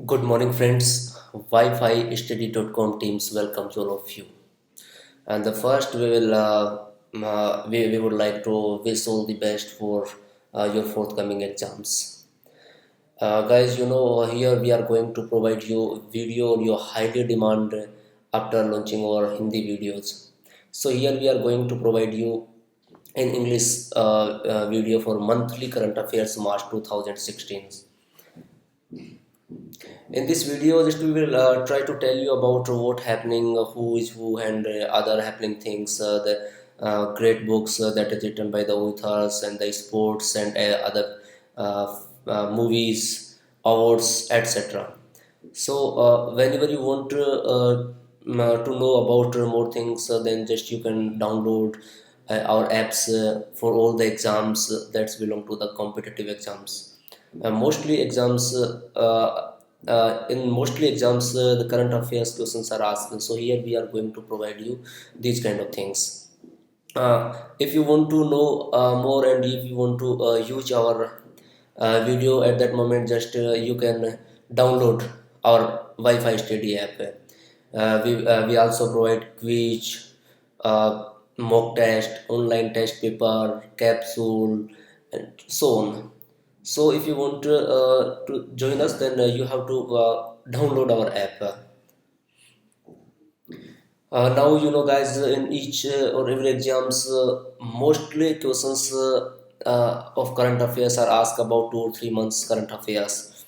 Good morning, friends. Wi-Fi Study.com teams welcomes all of you. And the first, we would like to wish all the best for your forthcoming exams. Guys, here we are going to provide you video on your highly demand after launching our Hindi videos. So here we are going to provide you an English video for monthly current affairs March 2016. In this video, just we will try to tell you about what happening, who is who, and other happening things. The great books that is written by the authors, and the sports and other movies, awards, etc. So whenever you want to know about more things, then just you can download our apps for all the exams that belong to the competitive exams. Mostly exams in mostly exams the current affairs questions are asked, so here we are going to provide you these kind of things. If you want to know more, and if you want to use our video at that moment, just you can download our Wi-Fi study app. We also provide quiz, mock test, online test paper, capsule, and so on. So if you want to join us, then you have to download our app. Now guys, in each or every exams, mostly questions of current affairs are asked about 2 or 3 months current affairs.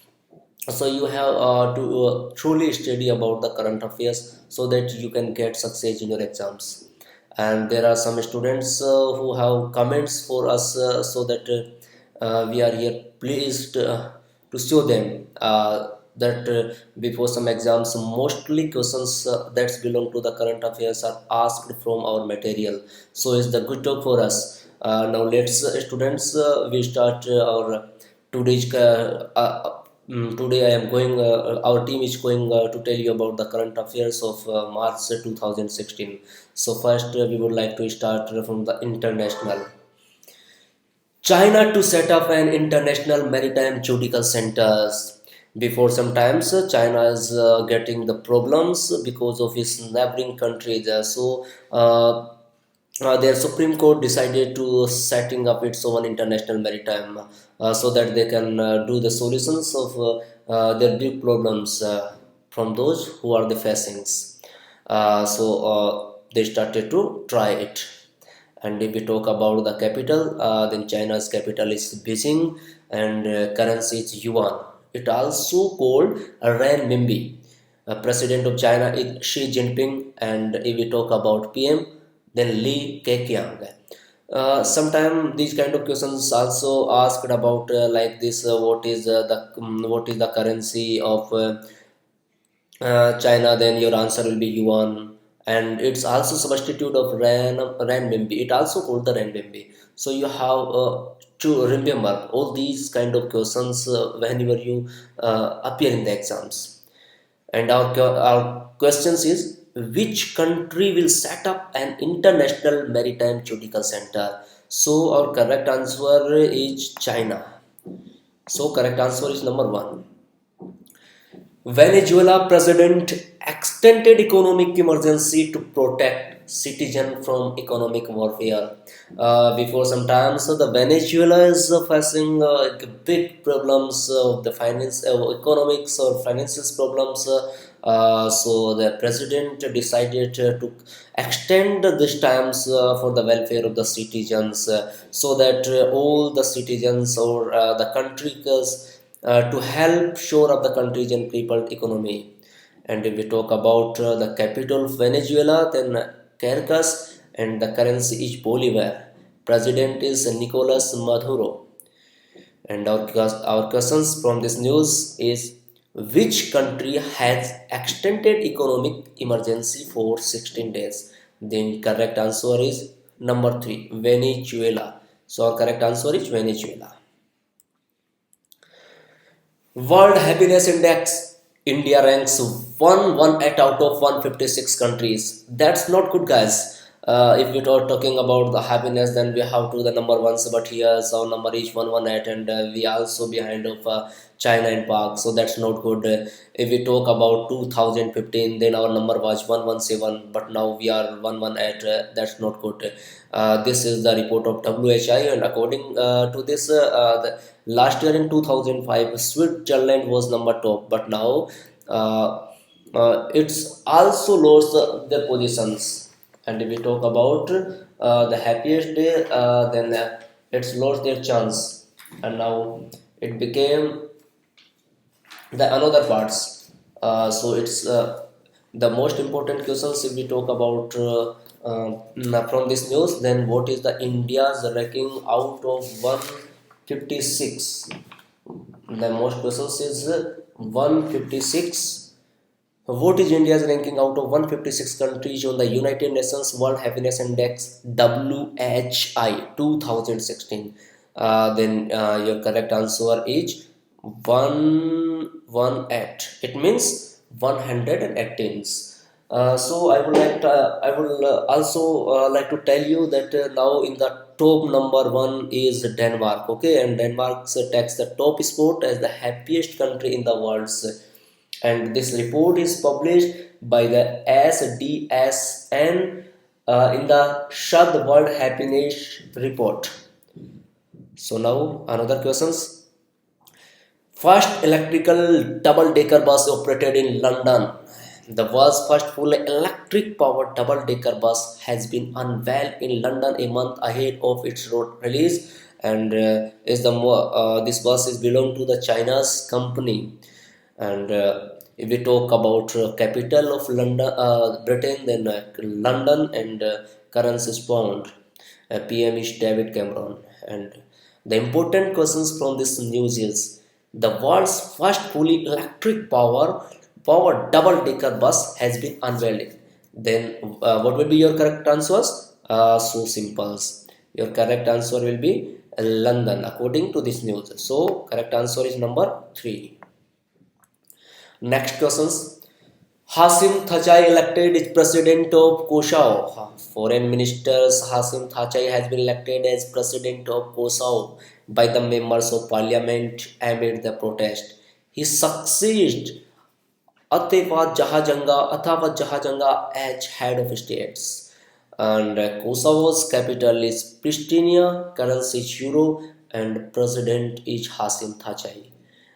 So you have to truly study about the current affairs so that you can get success in your exams. And there are some students who have comments for us, so that we are here pleased to show them that before some exams, mostly questions that belong to the current affairs are asked from our material. So it's the good talk for us. Now let's students, we start our today's today I am going our team is going to tell you about the current affairs of March 2016. So first, we would like to start from the international. China to set up an international maritime judicial centers. Before some times, China is getting the problems because of its neighboring countries. Their Supreme Court decided to setting up its own international maritime, so that they can do the solutions of their big problems from those who are the facings. They started to try it. And if we talk about the capital, then China's capital is Beijing, and currency is yuan. It also called renminbi. President of China is Xi Jinping, and if we talk about PM, then Li Keqiang. Sometimes these kind of questions also asked about like this: what is the currency of China? Then your answer will be yuan, and it's also substitute of renminbi. It also called the renminbi. So you have to remember all these kind of questions whenever you appear in the exams. And our questions is, which country will set up an international maritime judicial center? So our correct answer is China. So correct answer is number one. Venezuela president extended economic emergency to protect citizens from economic warfare. Before some time, so the Venezuela is facing big problems of the finance, economics or financial problems. So the president decided to extend these times for the welfare of the citizens, so that all the citizens or the countries to help shore up the country's and people economy. And if we talk about the capital of Venezuela, then Caracas, and the currency is Bolivar. President is Nicolas Maduro. And our questions from this news is, which country has extended economic emergency for 16 days? The correct answer is number 3, Venezuela. So our correct answer is Venezuela. World Happiness Index, India ranks 118 out of 156 countries. That's not good, guys. If we are talking about the happiness, then we have to the number ones, but here our number is 118, and we also behind of China and Park, so that's not good. If we talk about 2015, then our number was 117, but now we are 118. That's not good. This is the report of WHI, and according to this, last year in 2005, Switzerland was number top, but now uh, it's also lost their positions. And if we talk about the happiest day, then it's lost their chance, and now it became the another parts. So it's the most important questions. If we talk about from this news, then what is the India's ranking out of 156? The most questions is 156. What is India's ranking out of 156 countries on the United Nations World Happiness Index WHI 2016? Then your correct answer is 118. It means 118. So I will also like to tell you that now in the top number one is Denmark. Okay, and Denmark takes the top spot as the happiest country in the world, and this report is published by the SDSN in the Shad World Happiness Report. So now another questions. First electrical double-decker bus operated in London. The world's first fully electric-powered double-decker bus has been unveiled in London a month ahead of its road release, and this bus is belong to the China's company. And if we talk about capital of London, Britain, then London, and currency is pound. PM is David Cameron. And the important questions from this news is the world's first fully electric powered double decker bus has been unveiled. Then what will be your correct answers? So simple. Your correct answer will be London according to this news. So correct answer is number 3. Next questions. Hasim Thachai elected as president of Kosovo. Foreign Minister Hasim Thachai has been elected as president of Kosovo by the members of parliament amid the protest. He succeeds Atawa Jahajanga as head of states. And Kosovo's capital is Pristina, currency is euro, and president is Hasim Thachai.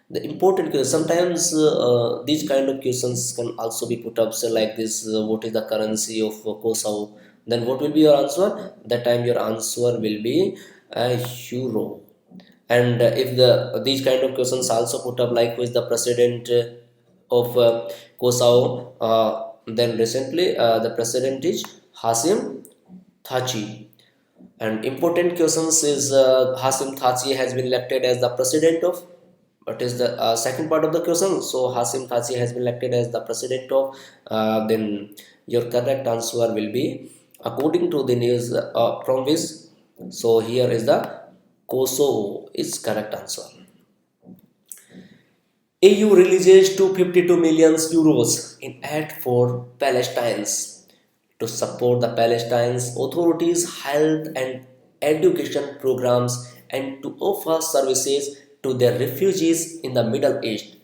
The important question, sometimes these kind of questions can also be put up, so like this, what is the currency of Kosovo? Then what will be your answer? That time your answer will be euro. And if these kind of questions also put up, like who is the president of Kosovo, then recently the president is Hasim Thaci. And important questions is Hasim Thaci has been elected as the president of, what is the second part of the question? So Hasim Thaci has been elected as the president of, then your correct answer will be according to the news from this. So here is the Kosovo is correct answer. EU releases 252 million euros in aid for Palestinians to support the Palestinians authorities' health and education programs and to offer services to their refugees in the Middle East.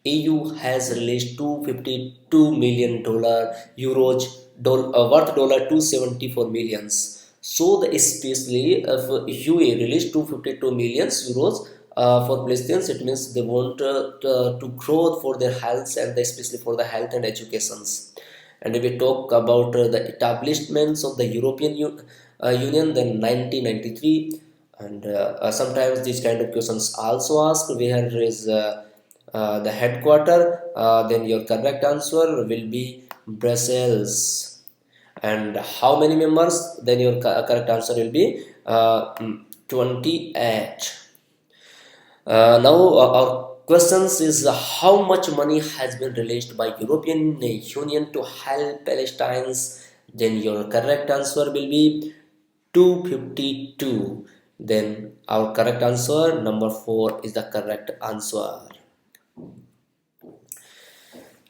EU has released 252 million euros worth dollar 274 millions. So the especially if UAE released 252 million euros for Palestinians, it means they want to grow for their health and especially for the health and educations. And if we talk about the establishments of the Union, then 1993, and sometimes these kind of questions also ask where is the headquarter. Then your correct answer will be Brussels. And how many members? Then your correct answer will be 28. Now our questions is how much money has been released by European Union to help Palestinians? Then your correct answer will be 252. Then our correct answer number 4 is the correct answer.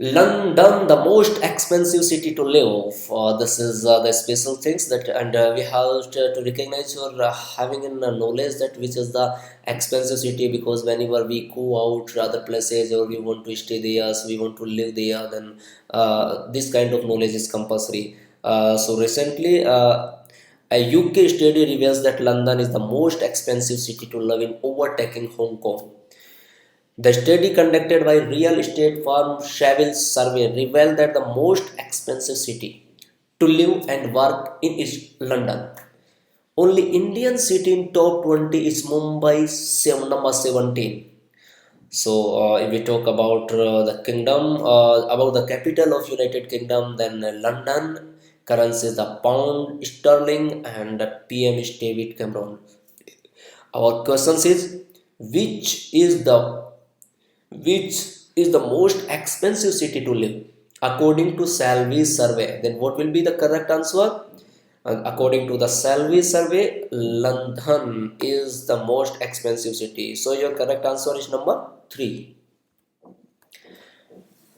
London, the most expensive city to live. This is the special things that, and we have to recognize or having in knowledge that which is the expensive city, because whenever we go out to other places or we want to stay there, so we want to live there, then this kind of knowledge is compulsory. So recently, a UK study reveals that London is the most expensive city to live in, overtaking Hong Kong. The study conducted by real estate firm Savills Survey revealed that the most expensive city to live and work in is London. Only Indian city in top 20 is Mumbai, number 17. So, if we talk about the kingdom, about the capital of United Kingdom, then London currency is the pound sterling, and the PM is David Cameron. Our question is, which is the which is the most expensive city to live according to Salvi survey? Then what will be the correct answer? According to the Salvi survey, London is the most expensive city. So your correct answer is number 3.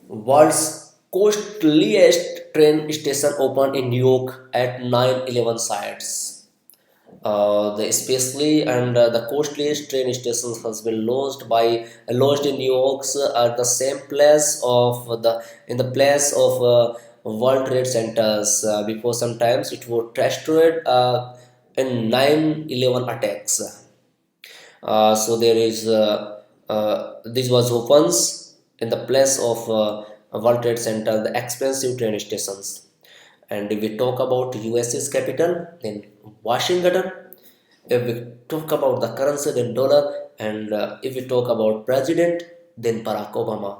World's costliest train station opened in New York at 9/11 sites. The especially and the costliest train stations has been launched in New York's at the same place of the in the place of World Trade Centers. Before sometimes it was destroyed in 9/11 attacks. So there is this was opens in the place of World Trade Center, the expensive train stations. And if we talk about US's capital, then Washington. If we talk about the currency, then dollar. And if we talk about president, then Barack Obama.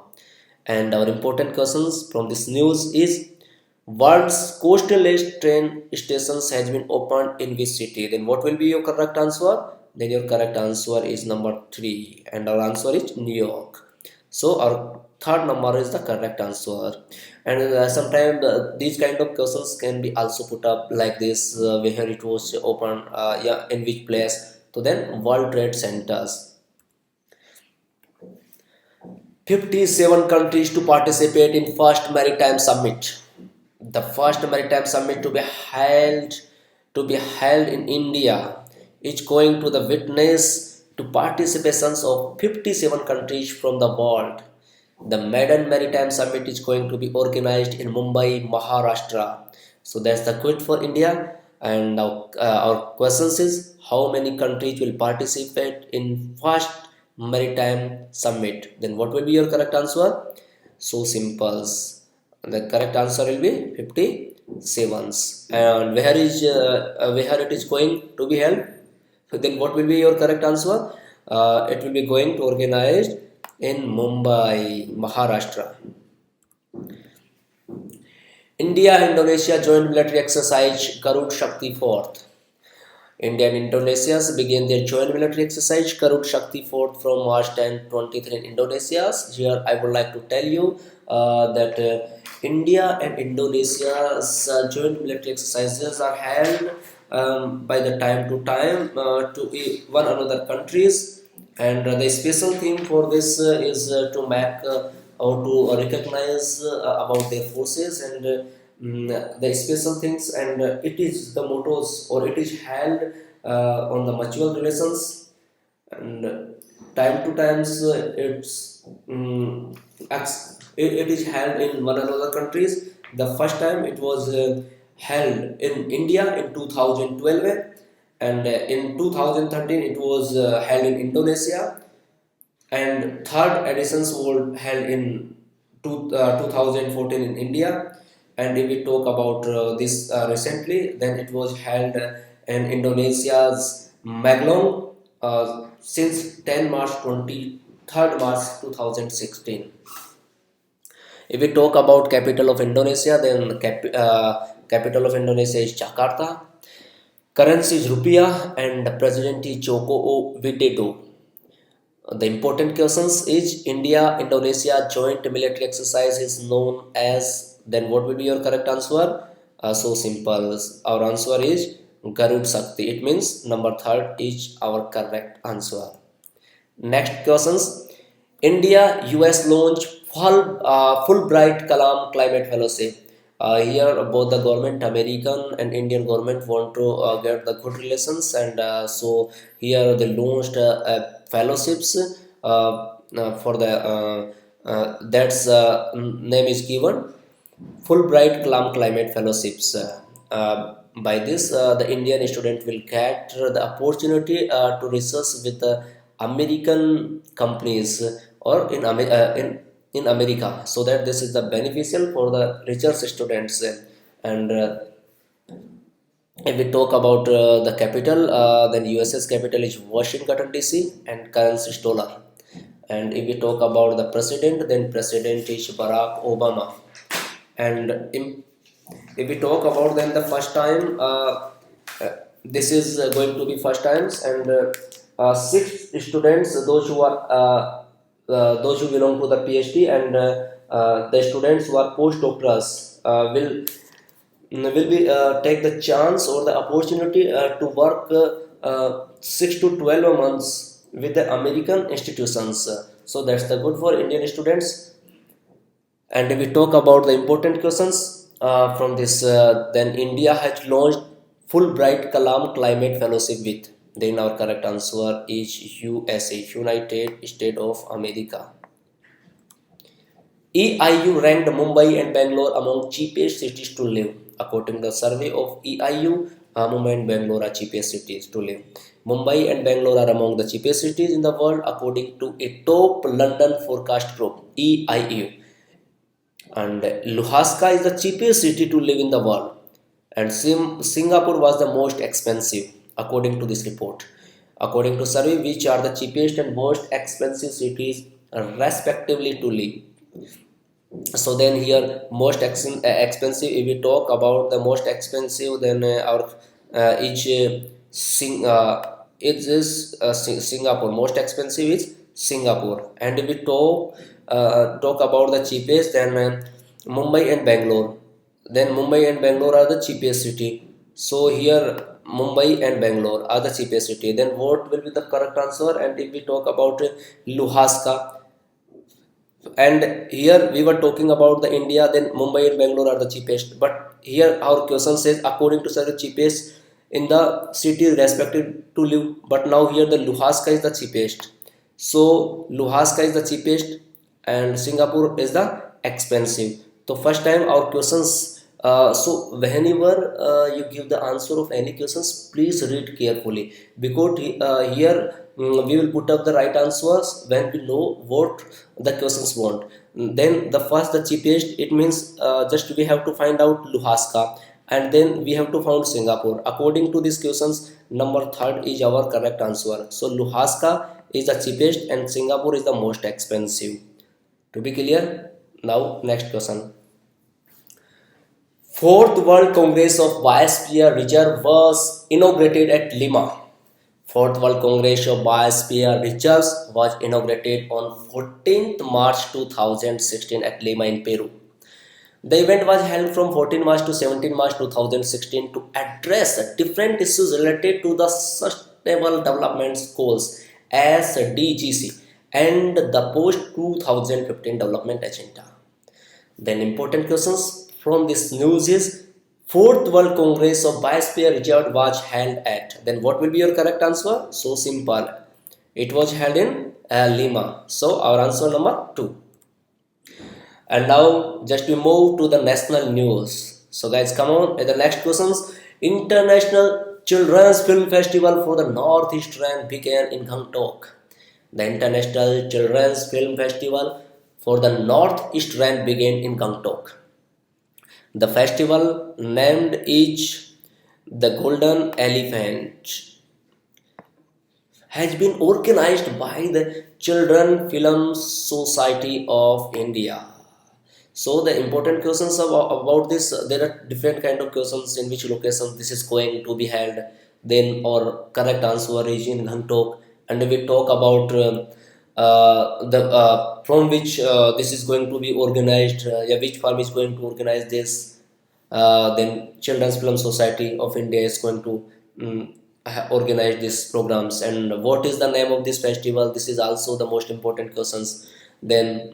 And our important questions from this news is, world's coastal train stations has been opened in which city? Then what will be your correct answer? Then your correct answer is number 3, and our answer is New York. So our third number is the correct answer. And sometimes these kind of questions can be also put up like this, where it was open, yeah, in which place. So then World Trade Centers. 57 countries to participate in first maritime summit. The first maritime summit to be held in India is going to the witness to participations of 57 countries from the world. The Maiden Maritime Summit is going to be organized in Mumbai, Maharashtra. So that's the quit for India. And now our questions is, how many countries will participate in first maritime summit? Then what will be your correct answer? So simple. The correct answer will be 57. And where it is going to be held? So then what will be your correct answer? It will be going to organized in Mumbai, Maharashtra. India-Indonesia joint military exercise Garud Shakti 4th. India and Indonesia began their joint military exercise Garud Shakti 4th from March 10, 23 in Indonesia. Here I would like to tell you that India and Indonesia's joint military exercises are held by the time to time to one another countries, and the special thing for this is to make or to recognize about their forces, and the special things, and it is the mottos, or it is held on the mutual relations, and time to times it is held in one another countries. The first time it was held in India in 2012, and in 2013 it was held in Indonesia, and third editions were held in 2014 in India. And if we talk about this recently, then it was held in Indonesia's Maglong since 10 March 23rd March 2016. If we talk about capital of Indonesia, then capital of Indonesia is Jakarta. Currency is rupiah, and the president is Joko Widodo. The important questions is, India Indonesia joint military exercise is known as, then what will be your correct answer? So simple. Our answer is Garud Shakti. It means number 3rd is our correct answer. Next questions. India US launch Fulbright Kalam Climate Fellowship. Here, both the government, American and Indian government, want to get the good relations, and so here they launched fellowships for the that's name is given Fulbright Climate Fellowships. By this, the Indian student will get the opportunity to research with American companies or in America, so that this is the beneficial for the research students. And if we talk about the capital, then US's capital is Washington DC and currency is dollar. And if we talk about the president, then president is Barack Obama. And if we talk about then the first time, this is going to be first times, and six students, those who belong to the PhD, and the students who are postdoctorals will be take the chance or the opportunity to work 6 to 12 months with the American institutions. So that's the good for Indian students. And if we talk about the important questions from this, then India has launched Fulbright Kalam Climate Fellowship with. Then our correct answer is USA, United States of America. EIU ranked Mumbai and Bangalore among cheapest cities to live. According to the survey of EIU, Mumbai and Bangalore are cheapest cities to live. Mumbai and Bangalore are among the cheapest cities in the world according to a top London forecast group, EIU. And Luhansk is the cheapest city to live in the world, and Singapore was the most expensive according to this report. According to survey, which are the cheapest and most expensive cities respectively to live. So then here most expensive, if we talk about the most expensive, then our each it is Singapore. Most expensive is Singapore. And if we talk about the cheapest, then Mumbai and Bangalore. Then Mumbai and Bangalore are the cheapest city. So here Mumbai and Bangalore are the cheapest city. Then what will be the correct answer? And if we talk about Luhansk, and here we were talking about the India, then Mumbai and Bangalore are the cheapest. But here our question says according to the cheapest in the city respective to live. But now here the Luhansk is the cheapest. So Luhansk is the cheapest and Singapore is the expensive. So first time our questions. So whenever you give the answer of any questions, please read carefully, because here we will put up the right answers when we know what the questions want. Then the cheapest, it means just we have to find out Luhansk, and then we have to find Singapore. According to these questions, number third is our correct answer. So Luhansk is the cheapest and Singapore is the most expensive. To be clear, now next question. Fourth World Congress of Biosphere Reserve was inaugurated at Lima. Fourth World Congress of Biosphere Reserves was inaugurated on 14th March 2016 at Lima in Peru. The event was held from 14 March to 17 March 2016 to address different issues related to the Sustainable Development Goals (SDGs) and the post-2015 development agenda. Then important questions from this news is Fourth World Congress of Biosphere Reserve was held at. Then what will be your correct answer? So simple. It was held in Lima. So our answer number 2. And now just we move to the national news. So guys, come on. The next questions. International Children's Film Festival for the Northeast Rand began in Gangtok. The International Children's Film Festival for the Northeast Rand began in Gangtok. The festival, named is the Golden Elephant, has been organized by the Children Film Society of India. So the important questions about this, there are different kind of questions in which location this is going to be held. Then our correct answer is in Gangtok, and we talk about the from which this is going to be organized, yeah, which firm is going to organize this. Then Children's Film Society of India is going to organize these programs, and what is the name of this festival? This is also the most important questions. Then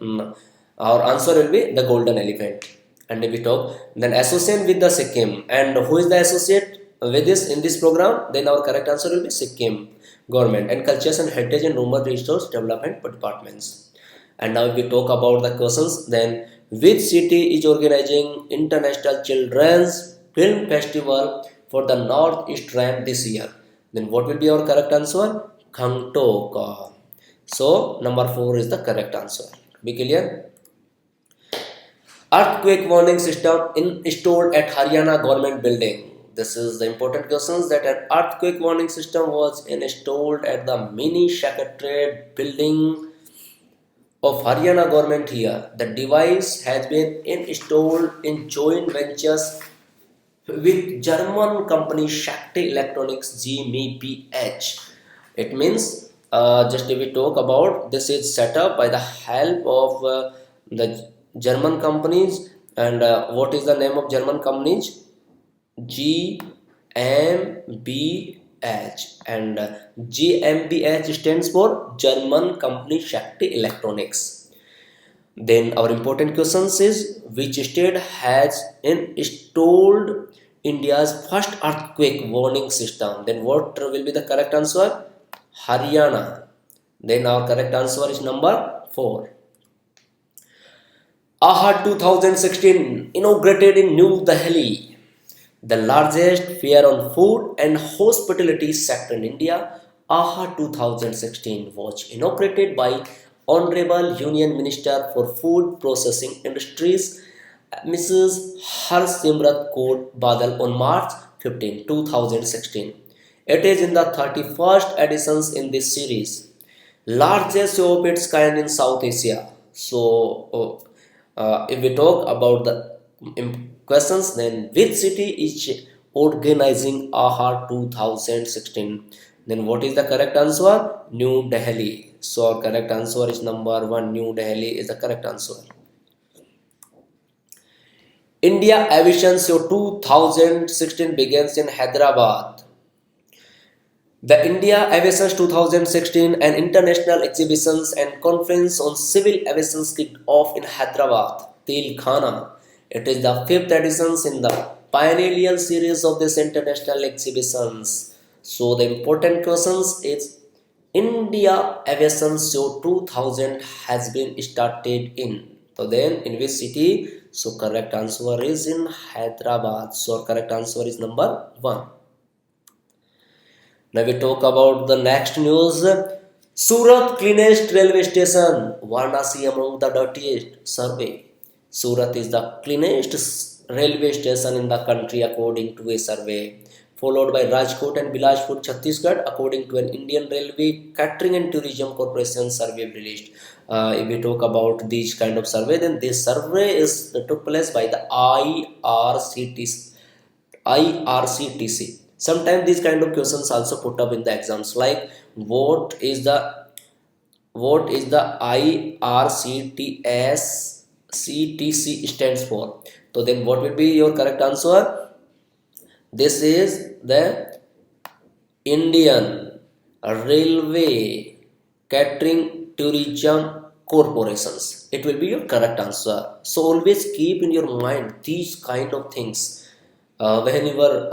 Our answer will be the golden elephant. And if we talk, then associate with the Sikkim. And who is the associate with this in this program? Then our correct answer will be Sikkim government and cultures and heritage and rural resource development departments. And now if we talk about the questions, then which city is organizing International Children's Film Festival for the Northeast Rand this year? Then what will be our correct answer? Gangtok. So number 4 is the correct answer. Be clear? Earthquake warning system installed at Haryana government building. This is the important questions that an earthquake warning system was installed at the mini secretariat building of Haryana government here. The device has been installed in joint ventures with German company Shakti Electronics GmbH. It means just if we talk about this is set up by the help of the German companies, and what is the name of German companies? GmbH, and GmbH stands for German company Shakti Electronics. Then our important questions is which state has installed India's first earthquake warning system? Then what will be the correct answer? Haryana. Then our correct answer is number 4. AHA 2016 inaugurated in New Delhi, the largest fair on food and hospitality sector in India. AHA 2016 was inaugurated by Honorable Union Minister for Food Processing Industries, Mrs. Harsimrat Kaur Badal on March 15, 2016. It is in the 31st edition in this series, largest of its kind in South Asia. So, if we talk about the questions, then which city is organizing AHA 2016? Then what is the correct answer? New Delhi. So our correct answer is number 1. New Delhi is the correct answer. India Aviation Show 2016 begins in Hyderabad. The India Aviation 2016, an international exhibitions and conference on civil aviation, kicked off in Hyderabad, Telangana. It is the 5th edition in the biennial series of this international exhibitions. So the important questions is India Aviation Show 2000 has been started in. So then in which city? So correct answer is in Hyderabad. So correct answer is number 1. Now we talk about the next news. Surat cleanest railway station, Varanasi among the dirtiest survey. Surat is the cleanest railway station in the country according to a survey, followed by Rajkot and Bilashpur, Chhattisgarh, according to an Indian Railway Catering and Tourism Corporation survey released. If we talk about these kind of survey, then this survey is took place by the IRCTC. Sometimes these kind of questions also put up in the exams, like what is the IRCTC stands for? So then what will be your correct answer? This is the Indian Railway Catering Tourism Corporations. It will be your correct answer. So always keep in your mind these kind of things whenever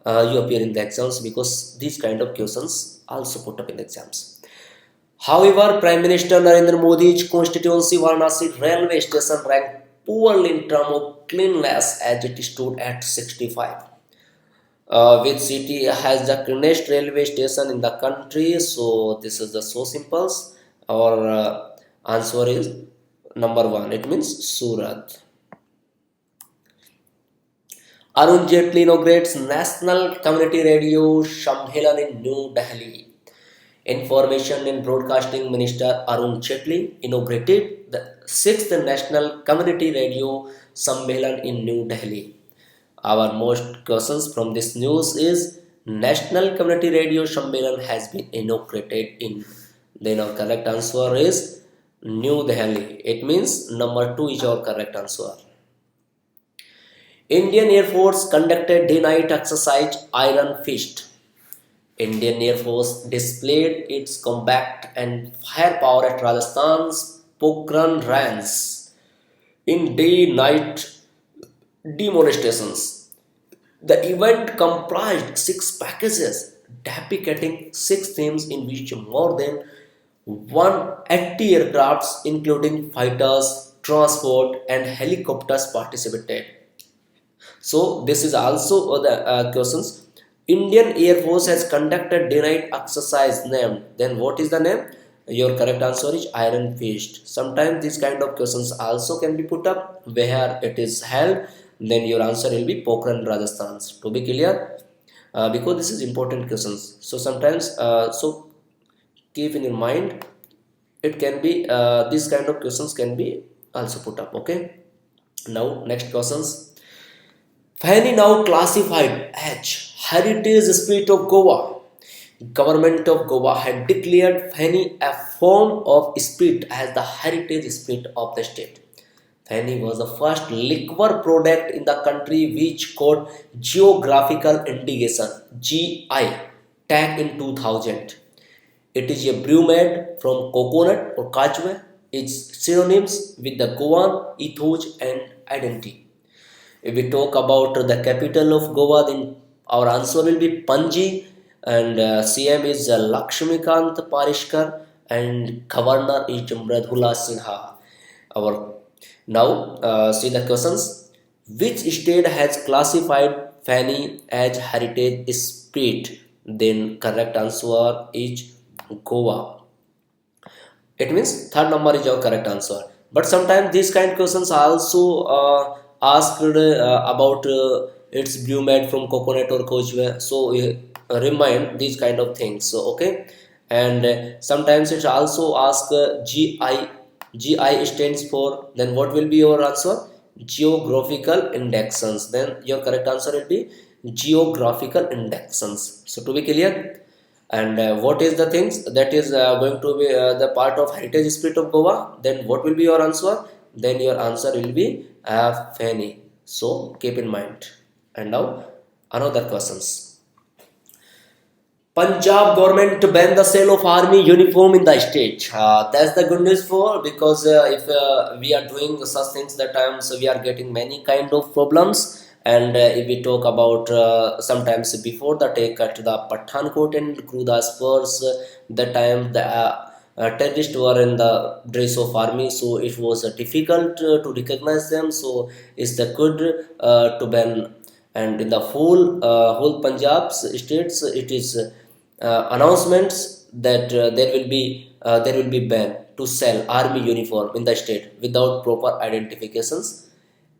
you appear in the exams, because these kind of questions also put up in the exams. However, Prime Minister Narendra Modi's constituency Varanasi railway station ranked poorly in terms of cleanliness as it stood at 65. Which city has the cleanest railway station in the country? So this is the so simple. Our answer is number 1. It means Surat. Arun Jaitley inaugurates National Community Radio Sammelan in New Delhi. Information and Broadcasting Minister Arun Jaitley inaugurated the 6th National Community Radio Sammelan in New Delhi. Our most questions from this news is National Community Radio Sammelan has been inaugurated in. Then our correct answer is New Delhi. It means number 2 is our correct answer. Indian Air Force conducted day-night exercise Iron Fist. Indian Air Force displayed its combat and firepower at Rajasthan's Pokhran Range in day-night demonstrations. The event comprised six packages depicting six themes in which more than 180 aircrafts, including fighters, transport, and helicopters, participated. So this is also the questions. Indian Air Force has conducted day-night exercise named. Then what is the name? Your correct answer is Iron Fist. Sometimes these kind of questions also can be put up where it is held. Then your answer will be Pokhran, Rajasthan. To be clear, because this is important questions. So sometimes, so keep in your mind, it can be these kind of questions can be also put up. Okay. Now next questions. Feni now classified as Heritage Spirit of Goa. Government of Goa had declared Feni a form of spirit as the heritage spirit of the state. Feni was the first liquor product in the country which got geographical indication (GI) tag in 2000. It is a brew made from coconut or kachwe. Its synonyms with the Goan ethos and identity. If we talk about the capital of Goa, then our answer will be Panji, and CM is Lakshmikant Parishkar, and Governor is Mridula Sinha. Our now see the questions. Which state has classified Fani as heritage spirit? Then correct answer is Goa. It means third number is your correct answer. But sometimes these kind of questions are also asked about its brew made from coconut or kojwe. So remind these kind of things. So okay, and sometimes it's also asked GI. GI stands for. Then what will be your answer? Geographical indexes. Then your correct answer will be geographical indexes. So to be clear, and what is the things that is going to be the part of heritage spirit of Goa, then what will be your answer? Then your answer will be Feni. So keep in mind. And now another questions. Punjab government to ban the sale of army uniform in the state. That's the good news for, because if we are doing such things, that times we are getting many kind of problems. And if we talk about sometimes before the take to the Pathankot and Gurdas first, the time the terrorists were in the dress of army, so it was difficult to recognize them. So it's the good to ban, and in the whole Punjab states it is announcements that there will be ban to sell army uniform in the state without proper identifications.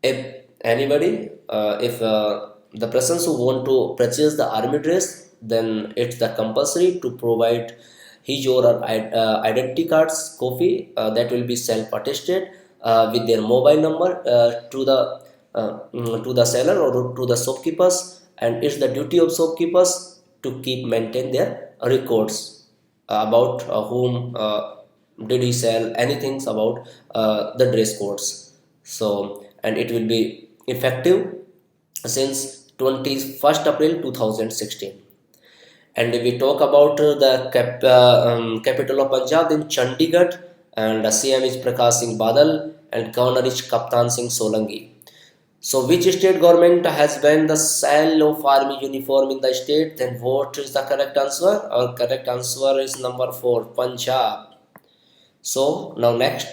If anybody, if the persons who want to purchase the army dress, then it's the compulsory to provide his or her identity cards copy that will be self attested with their mobile number to the seller or to the shopkeepers. And it's the duty of shopkeepers to keep maintain their records about whom did he sell anything about the dress codes. So and it will be effective since 21st April 2016. And if we talk about the capital of Punjab, then Chandigarh, and CM is Prakash Singh Badal, and Governor is Kaptan Singh Solanki. So which state government has banned the sale of army uniform in the state? Then what is the correct answer? Our correct answer is number 4, Punjab. So now next,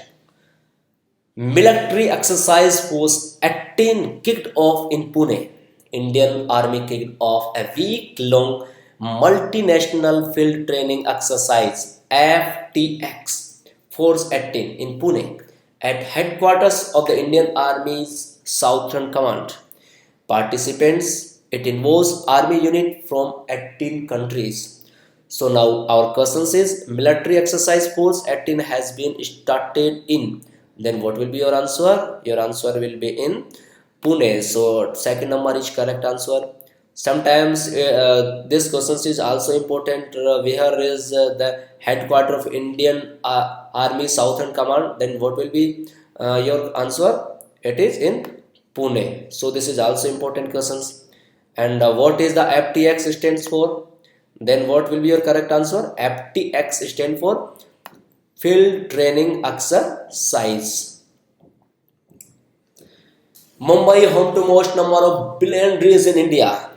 military exercise force 18 kicked off in Pune. Indian Army kicked off a week-long multinational field training exercise FTX Force 18 in Pune at headquarters of the Indian Army's Southern Command. Participants, it involves army unit from 18 countries. So now our question is military exercise force 18 has been started in. Then what will be your answer? Your answer will be in Pune. So second number is correct answer. Sometimes this question is also important. Where is the headquarter of Indian Army Southern Command? Then what will be your answer? It is in Pune. So this is also important questions. And what is the FTX stands for? Then what will be your correct answer? FTX stand for field training exercise. Mumbai, home to most number of billionaires in India.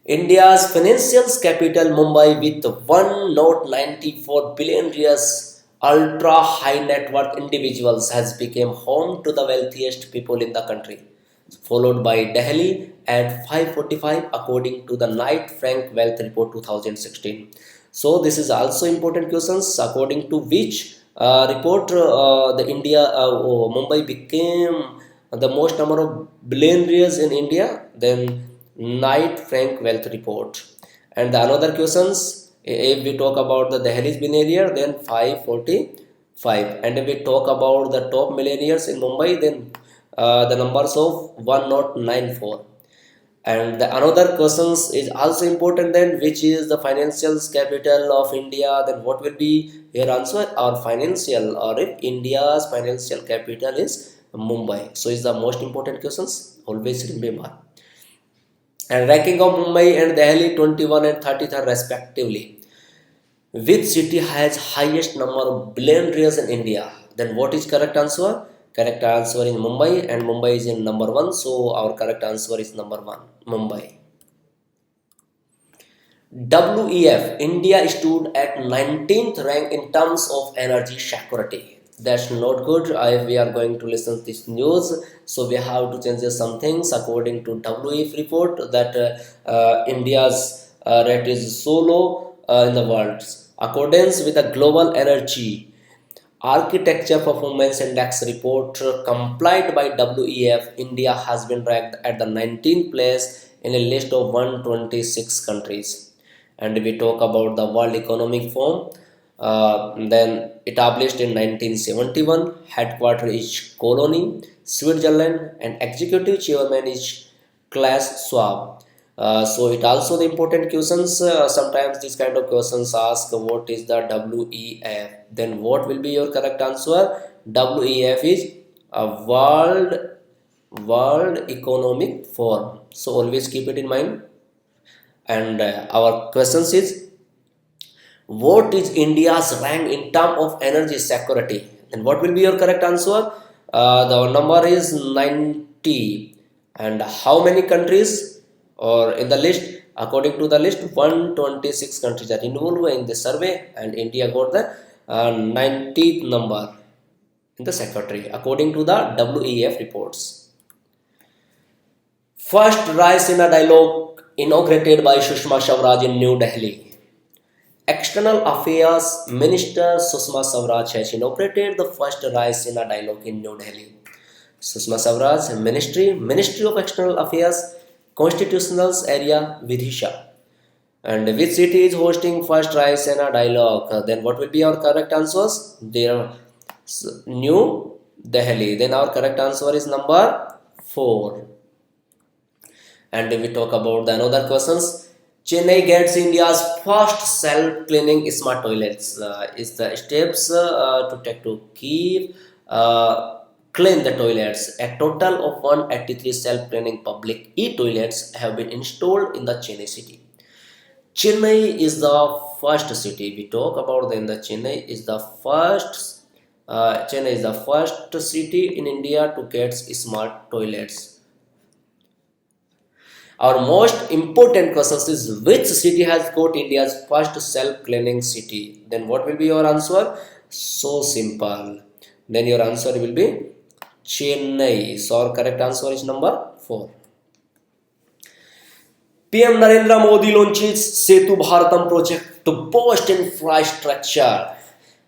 India's financial capital Mumbai with 194 billion riyals ultra high net worth individuals has become home to the wealthiest people in the country, followed by Delhi at 545 according to the Knight Frank Wealth Report 2016. So this is also important questions according to which report the India Mumbai became the most number of billionaires in India. Then Knight Frank Wealth Report. And the another questions, if we talk about the Delhi's billionaire, then 545. And if we talk about the top millionaires in Mumbai, then the numbers of 1094. And the another questions is also important, then which is the financial capital of India, then what will be your answer? Or financial, or if India's financial capital is Mumbai. So is the most important questions, always remember. And ranking of Mumbai and Delhi 21 and 33rd respectively. Which city has highest number of billionaires in India? Then what is correct answer? Correct answer is Mumbai, and Mumbai is in number 1. So our correct answer is number 1, Mumbai. WEF, India stood at 19th rank in terms of energy security. That's not good. If we are going to listen to this news, so we have to change some things according to WEF report that India's rate is so low in the world. Accordance with the Global Energy Architecture Performance Index report complied by WEF, India has been ranked at the 19th place in a list of 126 countries. And we talk about the World Economic Forum, then established in 1971, headquarters is Cologne, Switzerland, and executive chairman is Klaus Schwab. So it also the important questions. Sometimes these kind of questions ask what is the WEF. Then what will be your correct answer? WEF is a World Economic Forum. So always keep it in mind. And our questions is, what is India's rank in terms of energy security? And what will be your correct answer? The number is 90. And how many countries or in the list? According to the list, 126 countries are involved in the survey, and India got the 90th number in the secretary according to the WEF reports. First Raisina dialogue inaugurated by Sushma Swaraj in New Delhi. External Affairs Minister Sushma Swaraj has inaugurated the first Raisina dialogue in New Delhi. Sushma Swaraj, Ministry of External Affairs, Constitutional Area, Vidisha. And which city is hosting first Raisina dialogue? Then what will be our correct answers? There, New Delhi. Then our correct answer is number 4. And if we talk about the another questions, Chennai gets India's first self-cleaning smart toilets. Is the steps to take to keep clean the toilets. A total of 183 self-cleaning public e-toilets have been installed in the Chennai city. Chennai is the first city. We talk about then the Chennai is the first. Chennai is the first city in India to get smart toilets. Our most important question is, which city has got India's first self-cleaning city? Then what will be your answer? So simple. Then your answer will be Chennai. So our correct answer is number 4. PM Narendra Modi launches Setu Bharatam project to boost infrastructure.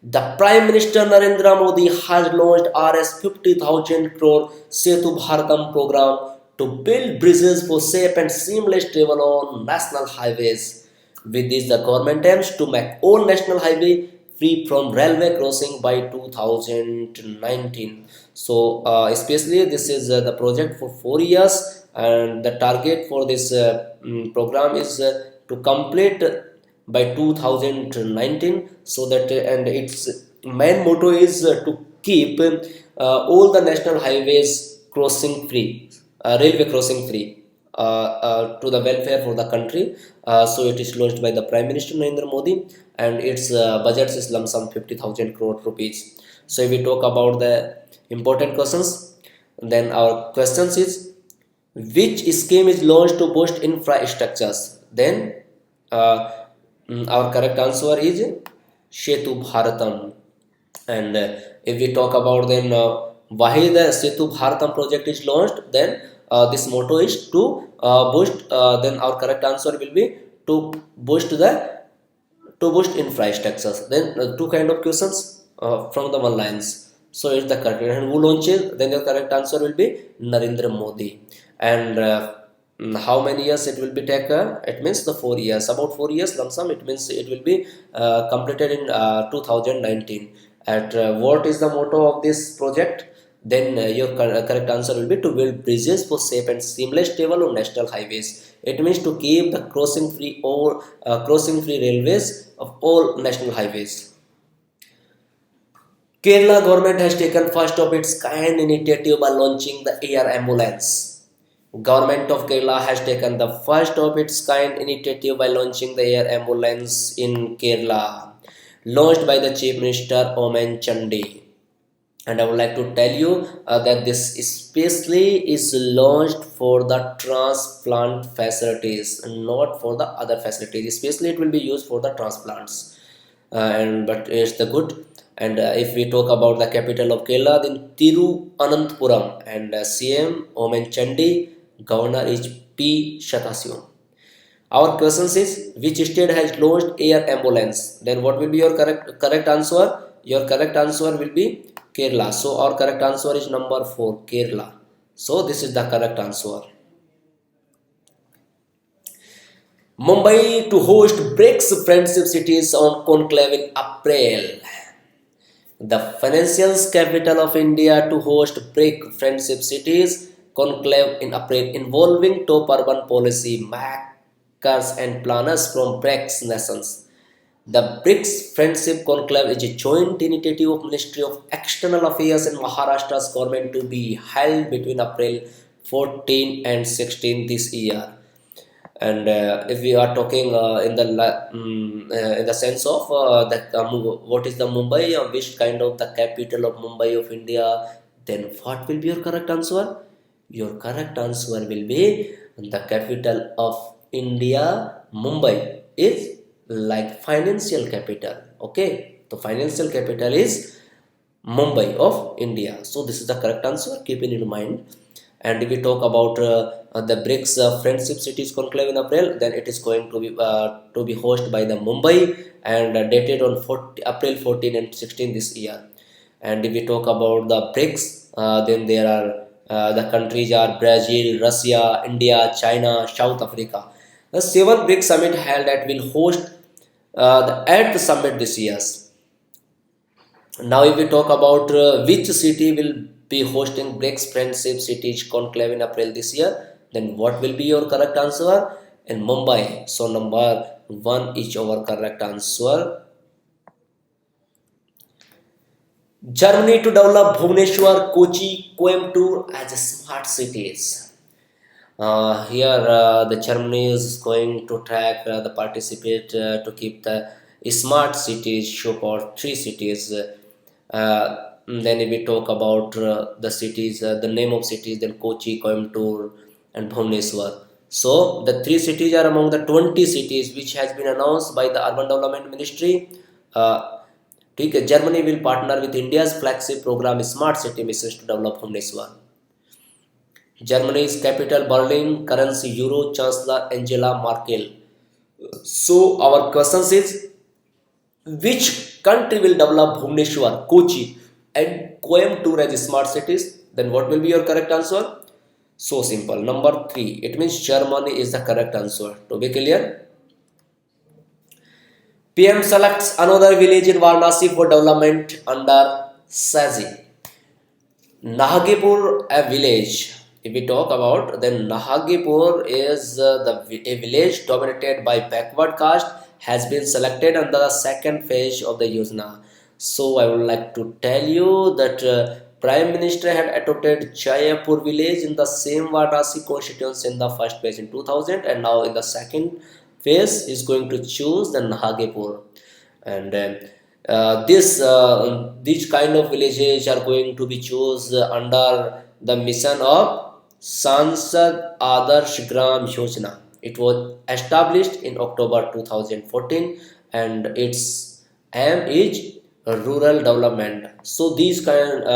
The Prime Minister Narendra Modi has launched Rs 50,000 crore Setu Bharatam program to build bridges for safe and seamless travel on national highways. With this, the government aims to make all national highway free from railway crossing by 2019. So, especially this is the project for 4 years, and the target for this program is to complete by 2019. So that and its main motto is to keep all the national highways crossing free. Railway crossing free to the welfare for the country. So it is launched by the Prime Minister Narendra Modi, and its budget is lump sum 50,000 crore rupees. So if we talk about the important questions, Then our questions is, which scheme is launched to boost infrastructures? Then uh, our correct answer is Setu Bharatam. And if we talk about then why the Setu Bharatam project is launched, then this motto is to boost. Then our correct answer will be to boost the to boost infrastructures. Then two kind of questions from the one lines. So it's the correct. And who launches? Then the correct answer will be Narendra Modi. And how many years it will be taken? It means the 4 years. About 4 years lump sum. It means it will be completed in 2019. At what is the motto of this project? Then your correct answer will be to build bridges for safe and seamless travel on national highways. It means to keep the crossing free railways of all national highways. Kerala government has taken first of its kind initiative by launching the air ambulance. Government of Kerala has taken the first of its kind initiative by launching the air ambulance in Kerala, launched by the Chief Minister Omen Chandi. And I would like to tell you that this especially is launched for the transplant facilities, not for the other facilities. Especially, it will be used for the transplants. And but it's the good. And if we talk about the capital of Kerala, then Tiruvananthapuram, and CM Omen Chandi, Governor is P. Shathasivam. Our question is, which state has launched air ambulance? Then what will be your correct answer? Your correct answer will be Kerala. So our correct answer is number 4, Kerala. So this is the correct answer. Mumbai to host BRICS Friendship Cities on conclave in April. The financial capital of India to host BRIC Friendship Cities conclave in April involving top urban policy makers and planners from BRICS nations. The BRICS Friendship Conclave is a joint initiative of Ministry of External Affairs and Maharashtra's government to be held between April 14 and 16 this year. And if we are talking in the sense of that what is the Mumbai, which kind of the capital of Mumbai of India, then what will be your correct answer? Your correct answer will be the capital of India, Mumbai is like financial capital. Okay, the financial capital is Mumbai of India. So this is the correct answer. Keep it in mind. And if we talk about the BRICS Friendship Cities Conclave in April, then it is going to be hosted by the Mumbai and dated on April 14 and 16 this year. And if we talk about the BRICS, then there are the countries are Brazil, Russia, India, China, South Africa. The 7th BRICS summit held at will host the 8th summit this year. Now, if we talk about which city will be hosting BRICS Friendship Cities Conclave in April this year, then what will be your correct answer? In Mumbai. So, number 1 is our correct answer. Germany to develop Bhubaneswar, Kochi, Coimbatore as smart cities. Here, the Germany is going to track the participate to keep the smart cities show for 3 cities. Then if we talk about the cities, the name of cities, then Kochi, Coimbatore, and Bhubaneswar. So the 3 cities are among the 20 cities which has been announced by the Urban Development Ministry. Germany will partner with India's flagship program Smart City Missions to develop Bhubaneswar. Germany's capital Berlin, currency Euro, Chancellor Angela Merkel. So our question is, which country will develop Bhubaneswar, Kochi, and Coimbatore as smart cities? Then what will be your correct answer? So simple. Number 3. It means Germany is the correct answer. To be clear, PM selects another village in Varanasi for development under SAGI. Nahagipur, a village. If we talk about, then Nahagipur is a village dominated by backward caste has been selected under the second phase of the Yojana. So I would like to tell you that Prime Minister had adopted Jayapur village in the same Varanasi constituency in the first phase in 2000, and now in the second phase is going to choose the Nahagipur. And these kind of villages are going to be chosen under the mission of Sansad Adarsh Gram Yojana. It was established in October 2014 and its aim is rural development. So these questions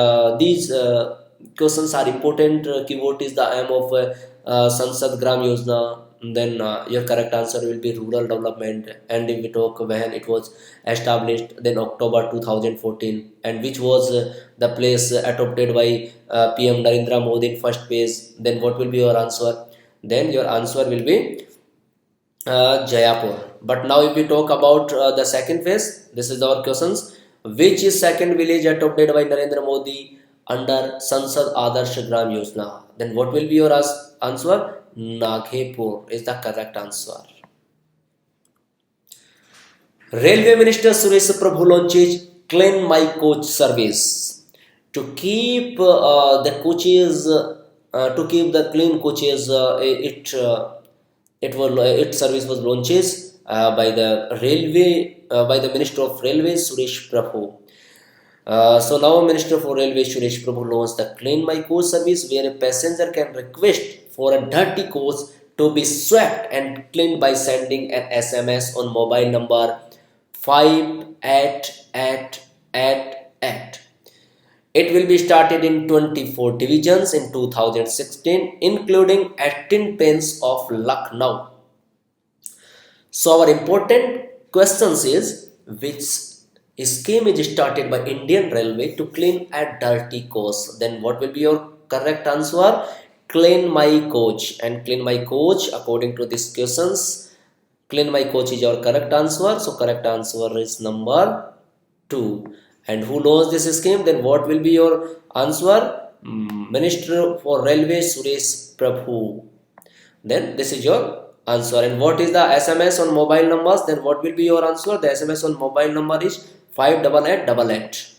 are important. Keyword is the aim of Sansad Gram Yojana. Then your correct answer will be rural development. And if we talk when it was established, then October 2014, and which was the place adopted by PM Narendra Modi in first phase. Then what will be your answer? Then your answer will be Jaipur. But now if we talk about the second phase, this is our questions. Which is second village adopted by Narendra Modi under Sansad Adarsh Gram Yojana? Then what will be your answer? Naghepur is the correct answer. Railway Minister Suresh Prabhu launches Clean My Coach service to keep the coaches to keep the clean coaches. Its service was launched by the Minister of Railways Suresh Prabhu. So now Minister for Railways Suresh Prabhu launched the Clean My Coach service, where a passenger can request for a dirty coach to be swept and cleaned by sending an SMS on mobile number 58888. It will be started in 24 divisions in 2016, including 18 trains of Lucknow. So our important questions is, which scheme is started by Indian Railway to clean a dirty coach? Then what will be your correct answer? Clean My Coach. And Clean My Coach, according to these questions, Clean My Coach is your correct answer. So correct answer is number 2. And who knows this scheme? Then what will be your answer? Minister for Railway Suresh Prabhu. Then this is your answer. And what is the SMS on mobile numbers? Then what will be your answer? The SMS on mobile number is 58888.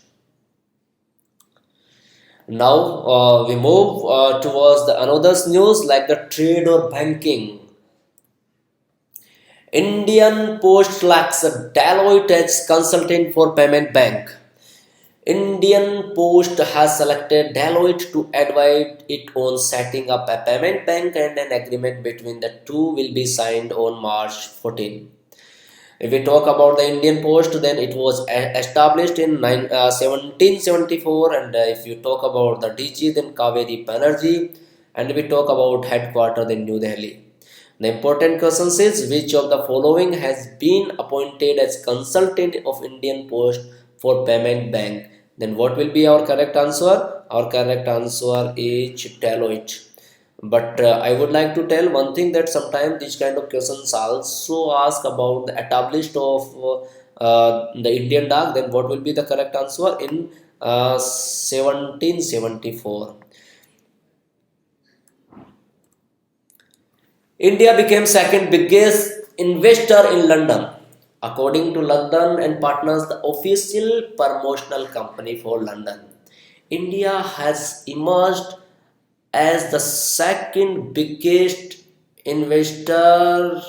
Now we move towards the another news like the trade or banking. Indian Post selects Deloitte as consultant for payment bank. Indian Post has selected Deloitte to advise it on setting up a payment bank, and an agreement between the two will be signed on March 14. If we talk about the Indian Post, then it was established in 1774, and if you talk about the DG, then Kaveri Banerjee, and if we talk about headquarters in New Delhi. The important question is, which of the following has been appointed as consultant of Indian Post for payment bank? Then what will be our correct answer? Our correct answer is Deloitte. But I would like to tell one thing, that sometimes these kind of questions also ask about the established of the Indian Dak. Then what will be the correct answer? In 1774. India became second biggest investor in London. According to London and Partners, the official promotional company for London, India has emerged as the second biggest investor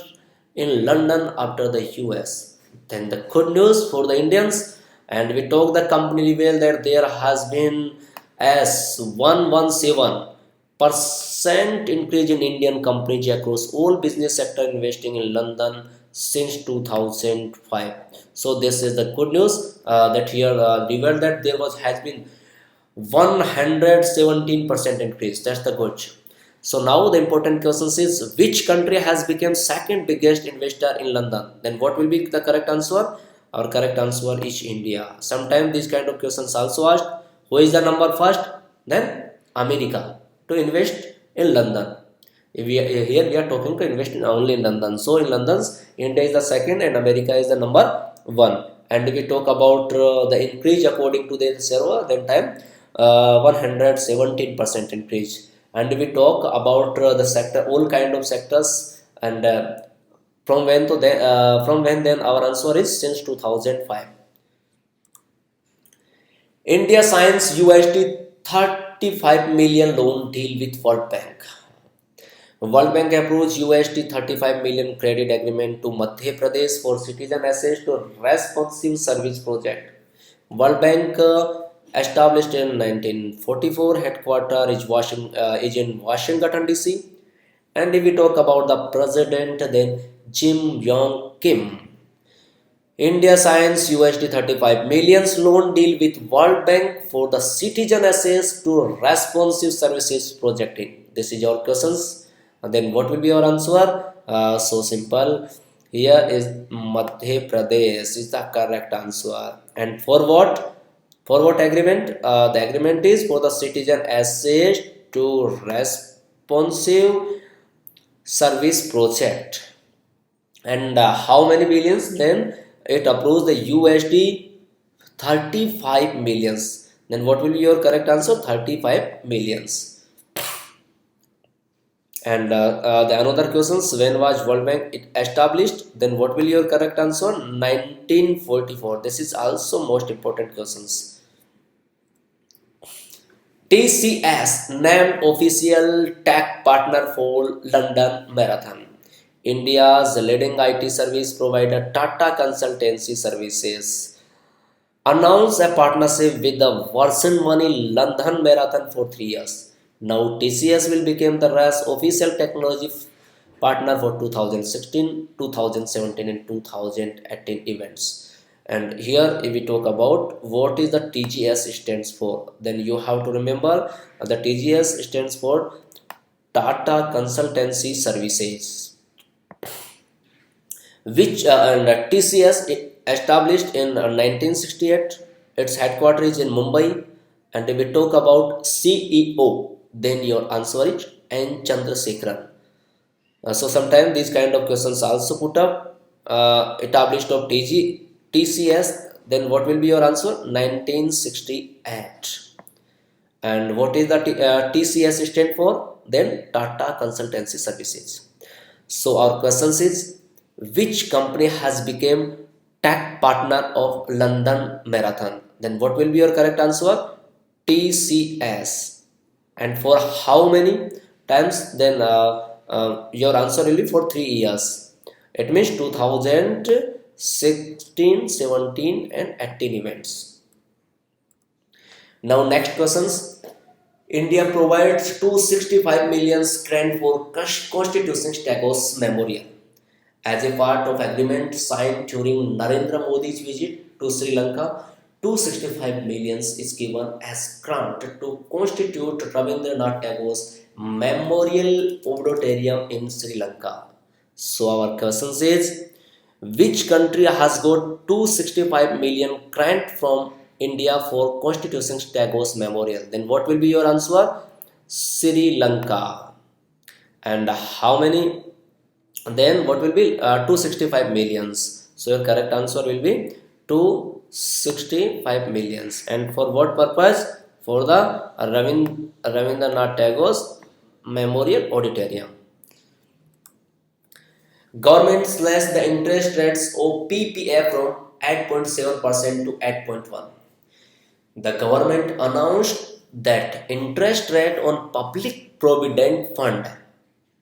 in London after the US. Then the good news for the Indians, and we talk the company revealed that there has been as 117% increase in Indian companies across all business sector investing in London since 2005. So this is the good news, that here revealed that there has been 117% increase. That's the good. So now the important question is, which country has become second biggest investor in London? Then what will be the correct answer? Our correct answer is India. Sometimes these kind of questions also asked, who is the number first? Then America to invest in London. Here we are talking to invest in only in London. So in London, India is the second and America is the number 1. And if we talk about the increase according to the server, then time 117% increase. And we talk about the sector, all kind of sectors, and from when then our answer is since 2005. India signs USD 35 million loan deal with World Bank. World Bank approves USD 35 million credit agreement to Madhya Pradesh for citizen access to responsive service project. World Bank Established in 1944, headquarter is in Washington DC. And if we talk about the president, then Jim Yong Kim. India signs USD 35 millions loan deal with World Bank for the citizen access to responsive services projecting. This is your questions. And then what will be your answer? So simple. Here is Madhya Pradesh is the correct answer. And for what? For what agreement? The agreement is for the citizen access to responsive service project. And how many billions? Then it approves the USD 35 millions. Then what will be your correct answer? 35 millions. And the another questions, when was World Bank it established? Then what will your correct answer? 1944. This is also most important questions. TCS named official tech partner for London Marathon. India's leading IT service provider Tata Consultancy Services announced a partnership with the Version Money London Marathon for 3 years. Now TCS will become the race official technology partner for 2016, 2017 and 2018 events. And here if we talk about what is the TGS stands for, then you have to remember the TGS stands for Tata Consultancy Services, which and TCS established in 1968. Its headquarters is in Mumbai. And if we talk about CEO, then your answer is N. Chandrasekharan. So sometimes these kind of questions also put up. Established of TCS, then what will be your answer? 1968. And what is the TCS stand for? Then Tata Consultancy Services. So our questions is, which company has become tech partner of London Marathon? Then what will be your correct answer? TCS. And for how many times? Then your answer will be for 3 years. It means 2016, 17 and 18 events. Now next questions. India provides 265 million grant for Constitution Tagore Memorial. As a part of agreement signed during Narendra Modi's visit to Sri Lanka, 265 millions is given as grant to constitute Rabindranath Tagore's Memorial Auditorium in Sri Lanka. So our question is, which country has got 265 million grant from India for Constitution Tagore's Memorial? Then what will be your answer? Sri Lanka. And how many? Then what will be 265 millions? So your correct answer will be 265 millions. And for what purpose? For the Rabindranath Tagore's Memorial Auditorium. Government slashed the interest rates of PPF from 8.7% to 8.1. The government announced that interest rate on Public Provident Fund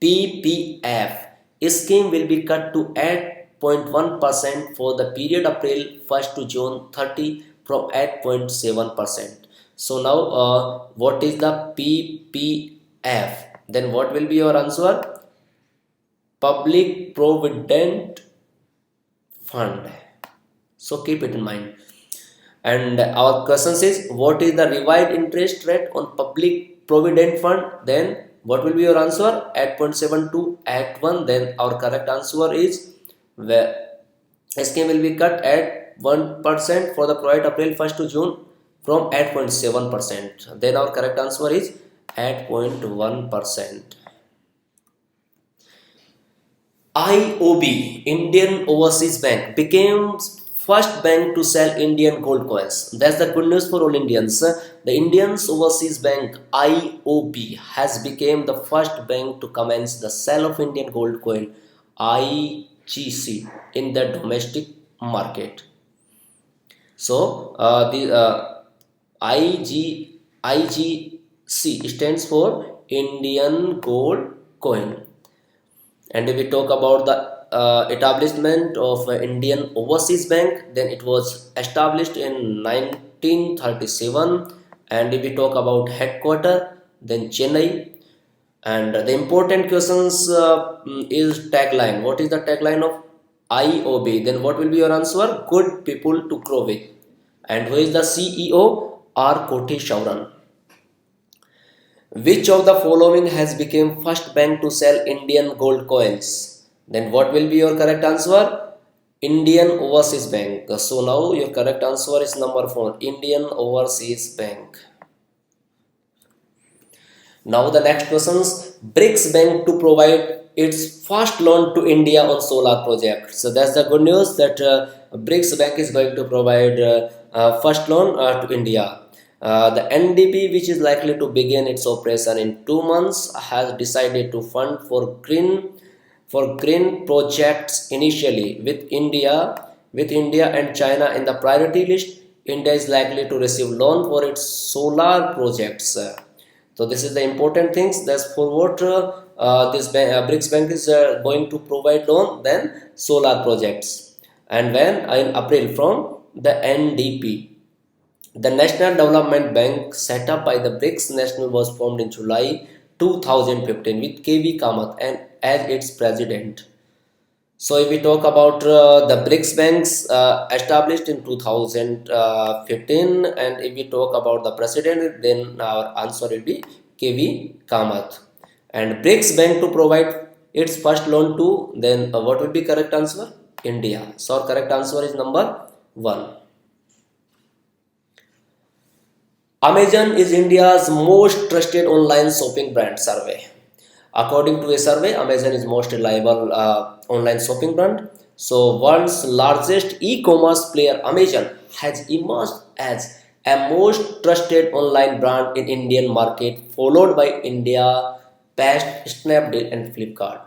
PPF scheme will be cut to 8.1% for the period April 1st to June 30 from 8.7%. So now what is the PPF? Then what will be your answer? Public Provident Fund. So keep it in mind. And our question is, what is the revised interest rate on Public Provident Fund? Then what will be your answer? 8.7 to 8.1. Then our correct answer is, where scheme will be cut at 1% for the period April 1st to June from 8.7%. Then our correct answer is 8.1%. IOB, Indian Overseas Bank, became first bank to sell Indian gold coins. That's the good news for all Indians. The Indian Overseas Bank IOB has become the first bank to commence the sale of Indian gold coin IGC in the domestic market. So the IGC stands for Indian Gold Coin. And if we talk about the establishment of Indian Overseas Bank, then it was established in 1937. And if we talk about headquarter, then Chennai. And the important questions is tagline. What is the tagline of IOB? Then what will be your answer? Good people to grow with. And who is the CEO? R. Kothi Shauran. Which of the following has become first bank to sell Indian gold coins? Then what will be your correct answer? Indian Overseas Bank. So now your correct answer is number 4, Indian Overseas Bank. Now the next questions, BRICS Bank to provide its first loan to India on solar project. So that's the good news that BRICS Bank is going to provide first loan to India. The NDB, which is likely to begin its operation in 2 months, has decided to fund for green projects initially with India and China in the priority list. India is likely to receive loan for its solar projects. So this is the important things. That's for what this BRICS Bank is going to provide loan. Then solar projects, and when in April from the NDP. The National Development Bank set up by the BRICS National was formed in July 2015 with KV Kamath and as its president. So if we talk about the BRICS banks established in 2015, and if we talk about the president, then our answer will be KV Kamath. And BRICS bank to provide its first loan to, then what will be correct answer? India. So our correct answer is number 1. Amazon is India's most trusted online shopping brand survey. According to a survey, Amazon is most reliable online shopping brand. So, world's largest e-commerce player, Amazon, has emerged as a most trusted online brand in Indian market, followed by India, past Snapdeal and Flipkart.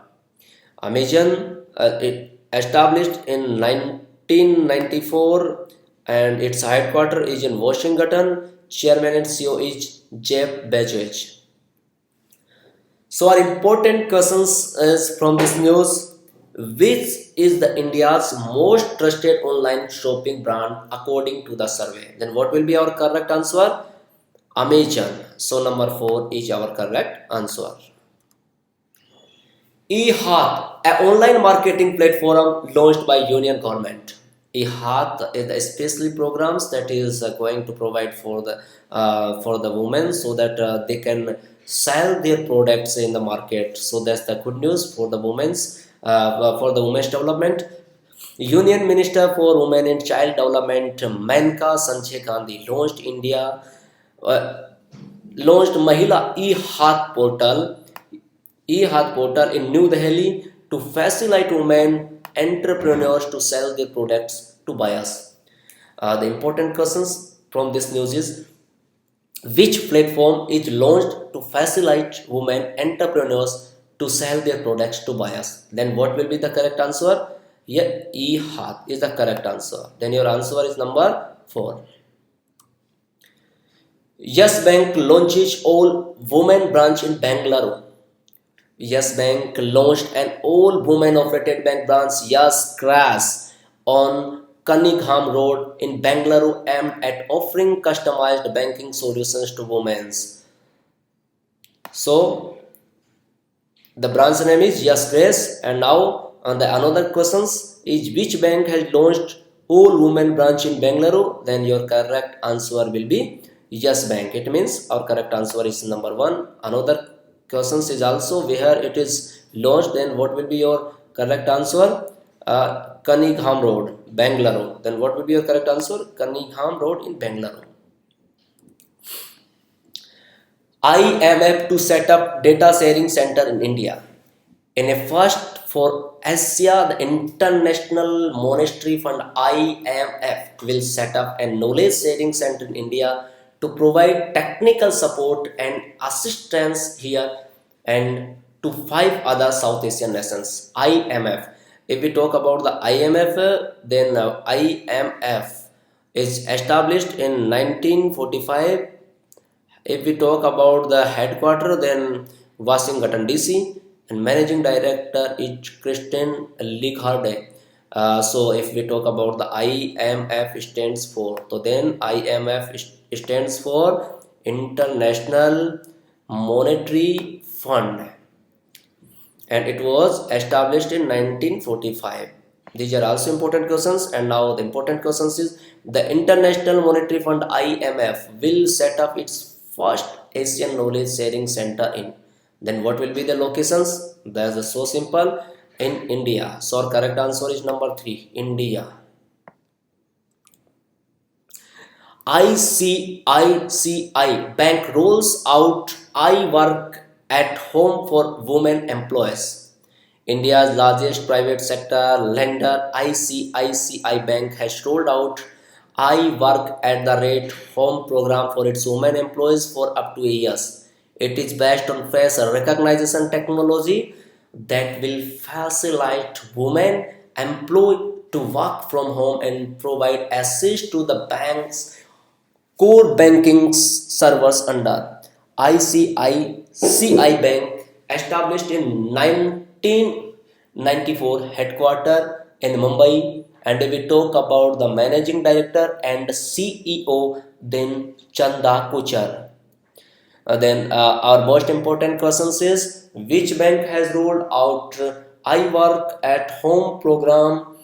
Amazon it established in 1994, and its headquarters is in Washington. Chairman and CEO is Jeff Bezos. So our important questions is from this news. Which is the India's most trusted online shopping brand according to the survey? Then what will be our correct answer? Amazon. So number 4 is our correct answer. eHaat, an online marketing platform launched by Union Government. eHaat is especially programs that is going to provide for the women so that they can sell their products in the market. So that's the good news for the women's development. Union Minister for Women and Child Development Maneka Sanjay Gandhi launched Mahila eHaat portal in New Delhi to facilitate women entrepreneurs to sell their products to buyers. The important questions from this news is, which platform is launched to facilitate women entrepreneurs to sell their products to buyers? Then what will be the correct answer? Yeah, eHaat is the correct answer. Then your answer is number 4. Yes Bank launches all women branch in Bangalore. Yes Bank launched an all-women operated bank branch, Yes Crash, on Cunningham Road in Bangalore, aimed at offering customized banking solutions to women. So the branch name is Yes Grace. And now on the another questions is, which bank has launched all-women branch in Bangalore? Then your correct answer will be Yes Bank. It means our correct answer is number 1. Another questions is also where it is launched. Then what will be your correct answer? Cunningham Road, Bangalore. Then what will be your correct answer? Cunningham Road in Bangalore. IMF to set up data sharing center in India. In a first for Asia, the International Monetary Fund IMF will set up a knowledge sharing center in India to provide technical support and assistance here and to 5 other South Asian nations. IMF. If we talk about the IMF, then IMF is established in 1945. If we talk about the headquarters, then Washington DC, and managing director is Christine Lagarde. So if we talk about the IMF stands for, so then IMF stands for International Monetary Fund, and it was established in 1945. These are also important questions. And now the important questions is, the International Monetary Fund IMF will set up its first Asian knowledge sharing center in, then what will be the locations? That's so simple, in India. So our correct answer is number 3, India. ICICI Bank rolls out I Work at Home for women employees. India's largest private sector lender, ICICI Bank, has rolled out I Work at the Rate Home program for its women employees for up to a year. It is based on face recognition technology that will facilitate women employed to work from home and provide access to the bank's core banking servers under ICICI Bank, established in 1994, headquartered in Mumbai, and we talk about the managing director and CEO, then Chanda Kuchar. Our most important questions is, which bank has rolled out I Work at Home program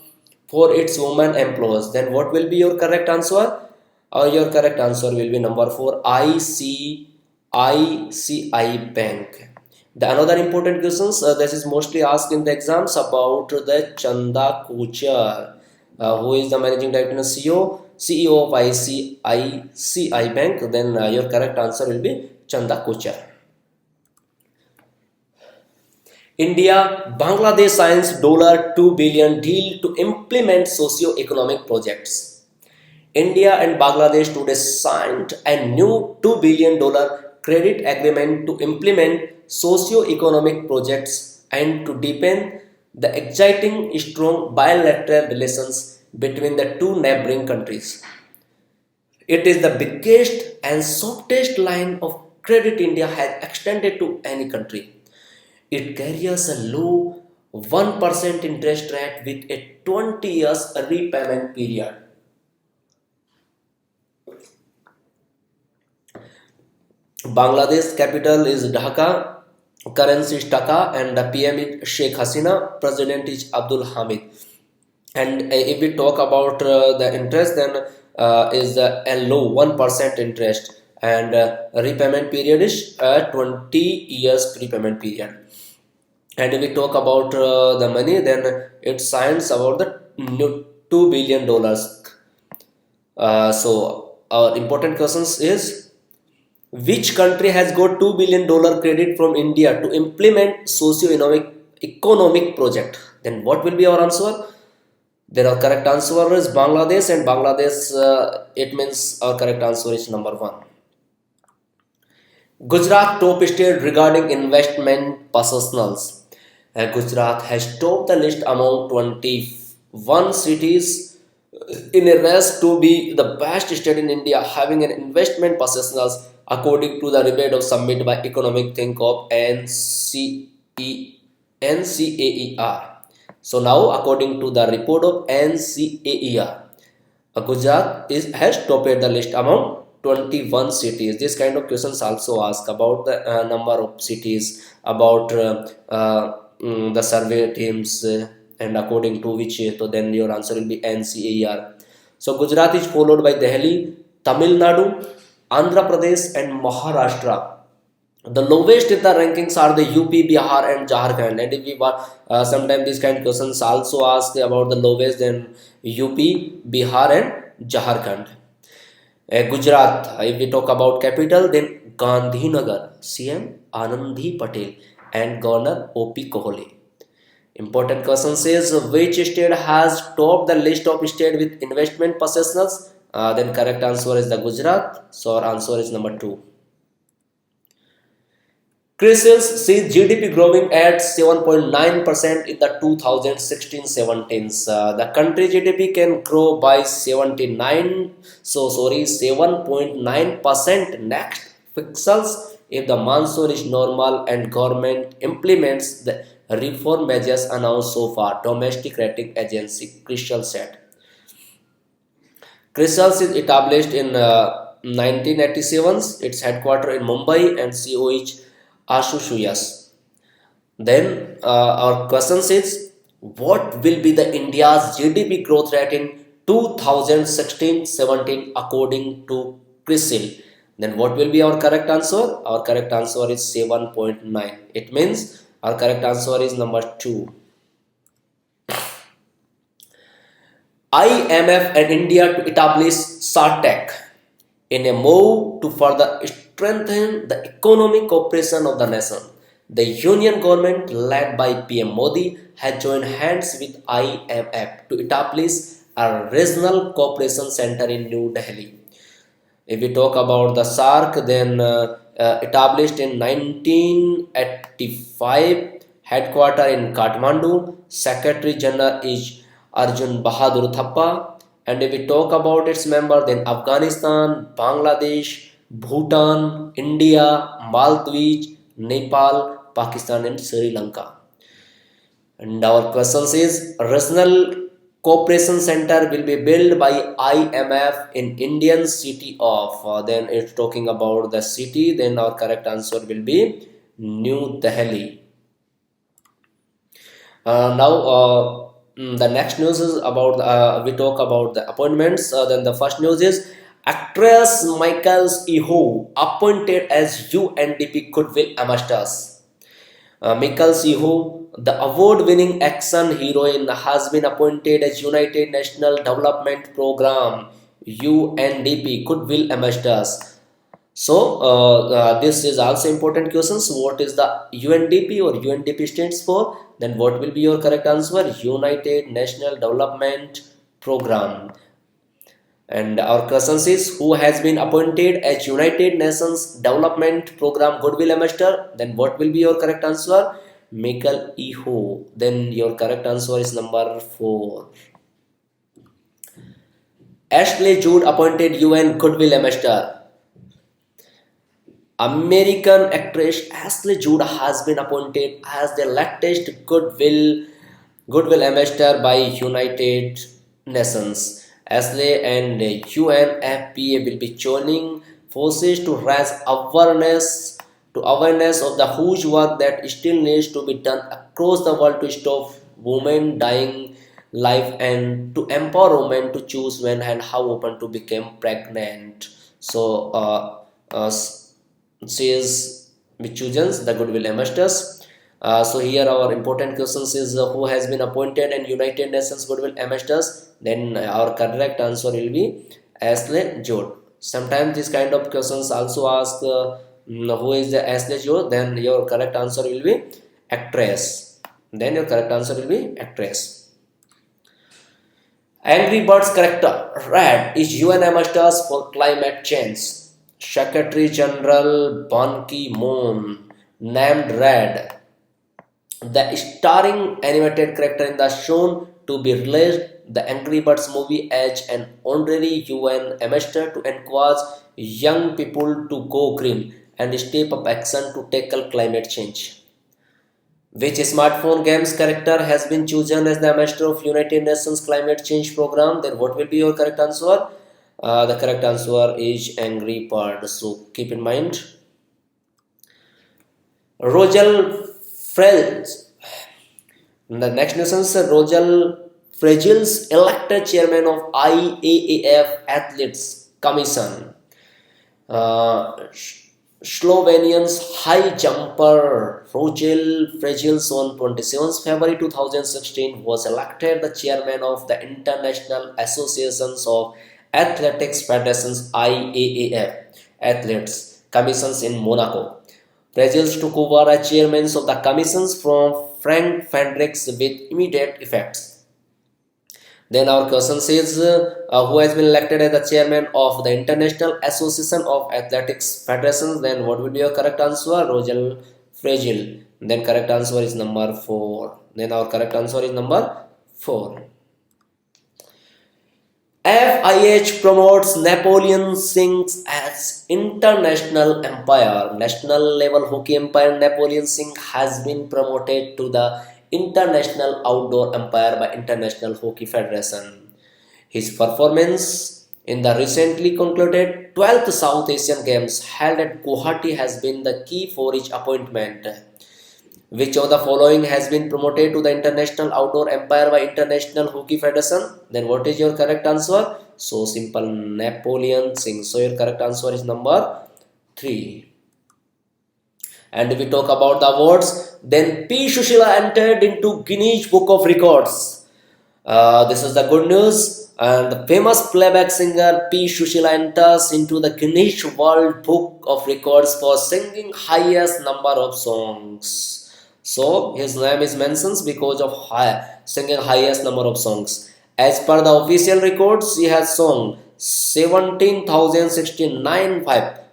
for its women employees? Then what will be your correct answer? Your correct answer will be number 4, ICICI Bank. The another important questions, this is mostly asked in the exams, about the Chanda Kochar, who is the managing director and CEO of ICICI Bank. Then your correct answer will be Chanda Kochar. India Bangladesh signs $2 billion deal to implement socio-economic projects. India and Bangladesh today signed a new $2 billion credit agreement to implement socio-economic projects and to deepen the exciting strong bilateral relations between the two neighboring countries. It is the biggest and softest line of credit India has extended to any country. It carries a low 1% interest rate with a 20 years repayment period. Bangladesh capital is Dhaka, currency is Taka, and the PM is Sheikh Hasina, president is Abdul Hamid. And if we talk about the interest, then is a low 1% interest, and repayment period is 20 years repayment period. And if we talk about the money, then it signs about the new $2 billion. So our important questions is, which country has got $2 billion credit from India to implement socio-economic project? Then what will be our answer? Then our correct answer is Bangladesh, and Bangladesh, it means our correct answer is number 1. Gujarat top state regarding investment professionals. Gujarat has topped the list among 21 cities in a race to be the best state in India having an investment professionals, according to the report of submitted by Economic Think of NCAER. So now, according to the report of NCAER, Gujarat has topped the list among 21 cities. This kind of questions also ask about the number of cities, about the survey teams, and according to which, so then your answer will be NCAER. So Gujarat is followed by Delhi, Tamil Nadu, Andhra Pradesh, and Maharashtra. The lowest in the rankings are the UP, Bihar, and Jharkhand. And if we sometimes these kind of questions also ask about the lowest, then UP, Bihar, and Jharkhand. Gujarat, if we talk about capital, then Gandhinagar, CM Anandi Patel, and Governor OP Kohli. Important question says, which state has topped the list of state with investment professionals? Then correct answer is the Gujarat. So our answer is number 2. CRISIL sees GDP growing at 7.9% in the 2016-17. The country GDP can grow by 7.9% next fiscals if the monsoon is normal and government implements the reform measures announced so far, domestic rating agency CRISIL said. CRISIL is established in 1987. Its headquarters in Mumbai and CO is Ashushuyas. Then our question is, what will be the India's GDP growth rate in 2016-17 according to CRISIL? Then what will be our correct answer? Our correct answer is 7.9. It means our correct answer is number 2. IMF and India to establish SARTEC in a move to further strengthen the economic cooperation of the nation. The union government led by PM Modi has joined hands with IMF to establish a regional cooperation center in New Delhi. If we talk about the SARC, then established in 1985, headquarter in Kathmandu, Secretary General is Arjun Bahadur Thappa. And if we talk about its member, then Afghanistan, Bangladesh, Bhutan, India, Maldives, Nepal, Pakistan, and Sri Lanka. And our question is, regional cooperation center will be built by IMF in Indian city of, then it's talking about the city, then our correct answer will be New Delhi. Now the next news is about we talk about the appointments. Then the first news is actress Michael Eho appointed as UNDP Goodwill Ambassadors. Michael Eho, the award-winning action heroine, has been appointed as United National Development Program UNDP Goodwill Ambassadors. So this is also important questions. What is the UNDP or UNDP stands for? Then what will be your correct answer? United National Development Program. And our question is, who has been appointed as United Nations Development Program Goodwill Ambassador? Then what will be your correct answer? Michael Eho. Then your correct answer is number 4. Ashley Judd appointed UN Goodwill Ambassador. American actress Ashley Judd has been appointed as the latest Goodwill Ambassador by United Nations. Ashley and UNFPA will be joining forces to raise awareness of the huge work that still needs to be done across the world to stop women dying life and to empower women to choose when and how often to become pregnant. So she is which chooses the Goodwill Ambassadors. So here our important questions is who has been appointed and United Nations Goodwill Ambassadors. Then our correct answer will be Ashley Judd. Sometimes this kind of questions also ask who is the Ashley Judd. Then your correct answer will be actress. Then your correct answer will be actress. Angry Birds character Red is UN Ambassadors for Climate Change. Secretary General Ban Ki-moon named Red the starring animated character in the shown to be released the Angry Birds movie as an honorary UN ambassador to encourage young people to go green and step up action to tackle climate change. Which smartphone games character has been chosen as the ambassador of United Nations Climate Change Program? Then what will be your correct answer? The correct answer is Angry Bird. So keep in mind. Rogel Frels. The next nation is Rogel Fragils, elected chairman of IAAF Athletes Commission. Slovenian's high jumper Rogel Fragils on 27th February 2016 was elected the chairman of the International Associations of Athletics Federations IAAF Athletes Commissions in Monaco. Fragils took over as chairman of the commissions from Frank Fredericks with immediate effects. Then our question says who has been elected as the chairman of the International Association of Athletics Federations? Then what will be your correct answer? Rogel Fragile. Then correct answer is number 4. Then our correct answer is number 4. FIH promotes Napoleon Singh as international empire. National level hockey empire Napoleon Singh has been promoted to the international outdoor empire by International Hockey Federation. His performance in the recently concluded 12th South Asian Games held at Guwahati has been the key for his appointment. Which of the following has been promoted to the international outdoor empire by International Hockey Federation? Then what is your correct answer? So simple, Napoleon Singh. So your correct answer is number 3. And if we talk about the awards, then P. Shushila entered into Guinness Book of Records. This is the good news. And the famous playback singer P. Shushila enters into the Guinness World Book of Records for singing highest number of songs. So his name is mentioned because of singing highest number of songs. As per the official records, he has sung 17,069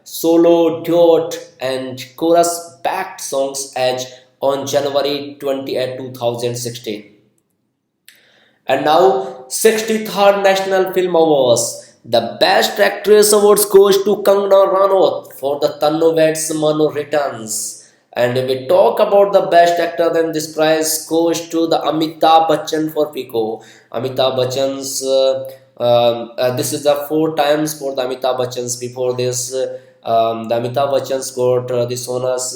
solo, duet, and chorus backed songs as on January 28, 2016. And now 63rd National Film Awards. The Best Actress Awards goes to Kangana Ranaut for the Tannu Vets Manu Returns. And if we talk about the Best Actor, then this prize goes to the Amitabh Bachchan for Pico. Amitabh Bachchan's this is the 4 times for the Amitabh Bachchan's. Before this, the Amitabh Bachchan's got this honors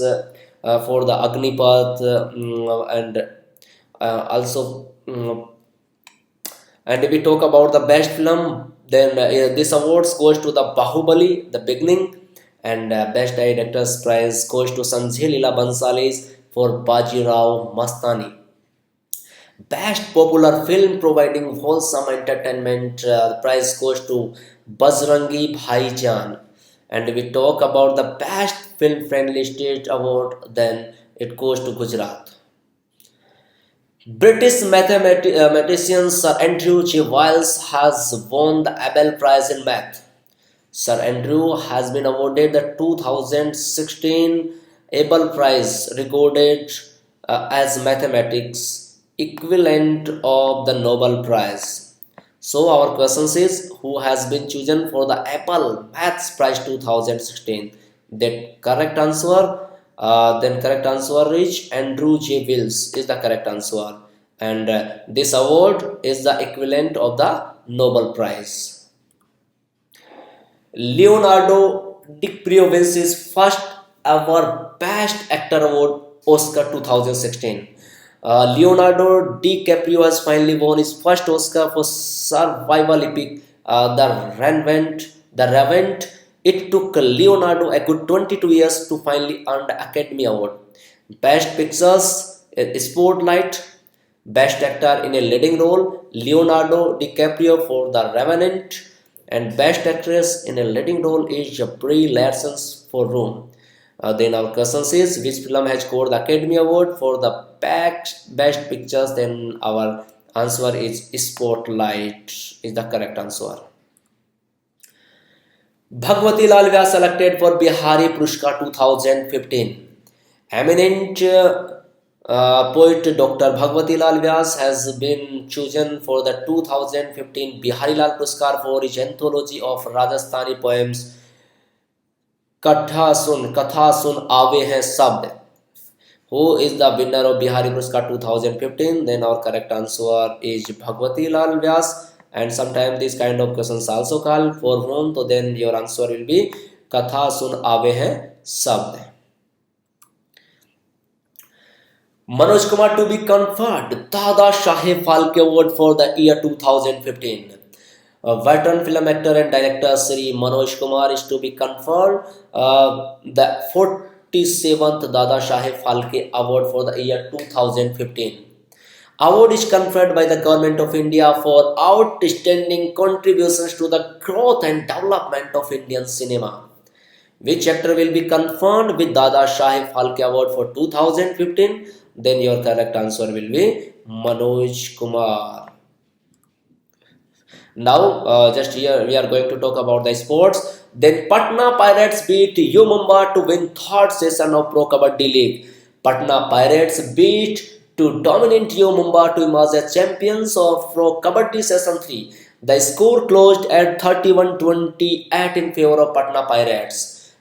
for the Agnipath and also. And if we talk about the best film, then this awards goes to the Bahubali, The Beginning, and best director's prize goes to Sanjay Leela Bhansali for Bajirao Mastani. Best popular film providing wholesome entertainment, prize goes to Bajrangi Bhaijaan. And if we talk about the best film friendly state award, then it goes to Gujarat. British mathematician Sir Andrew J. Wiles has won the Abel Prize in Math. Sir Andrew has been awarded the 2016 Abel Prize, recorded as mathematics equivalent of the Nobel Prize. So our question is, who has been chosen for the Abel Maths Prize 2016? That correct answer. Then correct answer is Andrew J. Wiles is the correct answer, and this award is the equivalent of the Nobel Prize. Leonardo DiCaprio wins his first ever Best Actor Award, Oscar 2016. Leonardo DiCaprio has finally won his first Oscar for survival epic, The Revenant. It took Leonardo a good 22 years to finally earn the Academy Award. Best Pictures, Spotlight. Best Actor in a Leading Role, Leonardo DiCaprio for The Revenant. And Best Actress in a Leading Role is Brie Larson for Room. Then our question is, which film has scored the Academy Award for the Best Pictures? Then our answer is Spotlight is the correct answer. Bhagwati Lal Vyas selected for Bihari Puruskar 2015. Eminent poet Dr. Bhagwati Lal Vyas has been chosen for the 2015 Bihari Lal Puruskar for his anthology of Rajasthani poems Katha Sun Aave Hain Sabd. Who is the winner of Bihari Puruskar 2015? Then our correct answer is Bhagwati Lal Vyas. And sometimes these kind of questions also called for whom, so then your answer will be Katha Sun Aave Hain Sabd. Manoj Kumar to be conferred Dada Shaheb Phalke Award for the year 2015. Veteran film actor and director Sri Manoj Kumar is to be conferred the 47th Dada Shaheb Phalke Award for the year 2015. Award is conferred by the Government of India for outstanding contributions to the growth and development of Indian cinema. Which actor will be conferred with Dada Shaheb Phalke Award for 2015? Then your correct answer will be Manoj Kumar. Now, just here we are going to talk about the sports. Then Patna Pirates beat U Mumbai to win third session of Pro Kabaddi League. Patna Pirates beat to dominate U Mumbai to emerge as champions of Pro Kabaddi Session 3. The score closed at 31-28 in favor of Patna Pirates.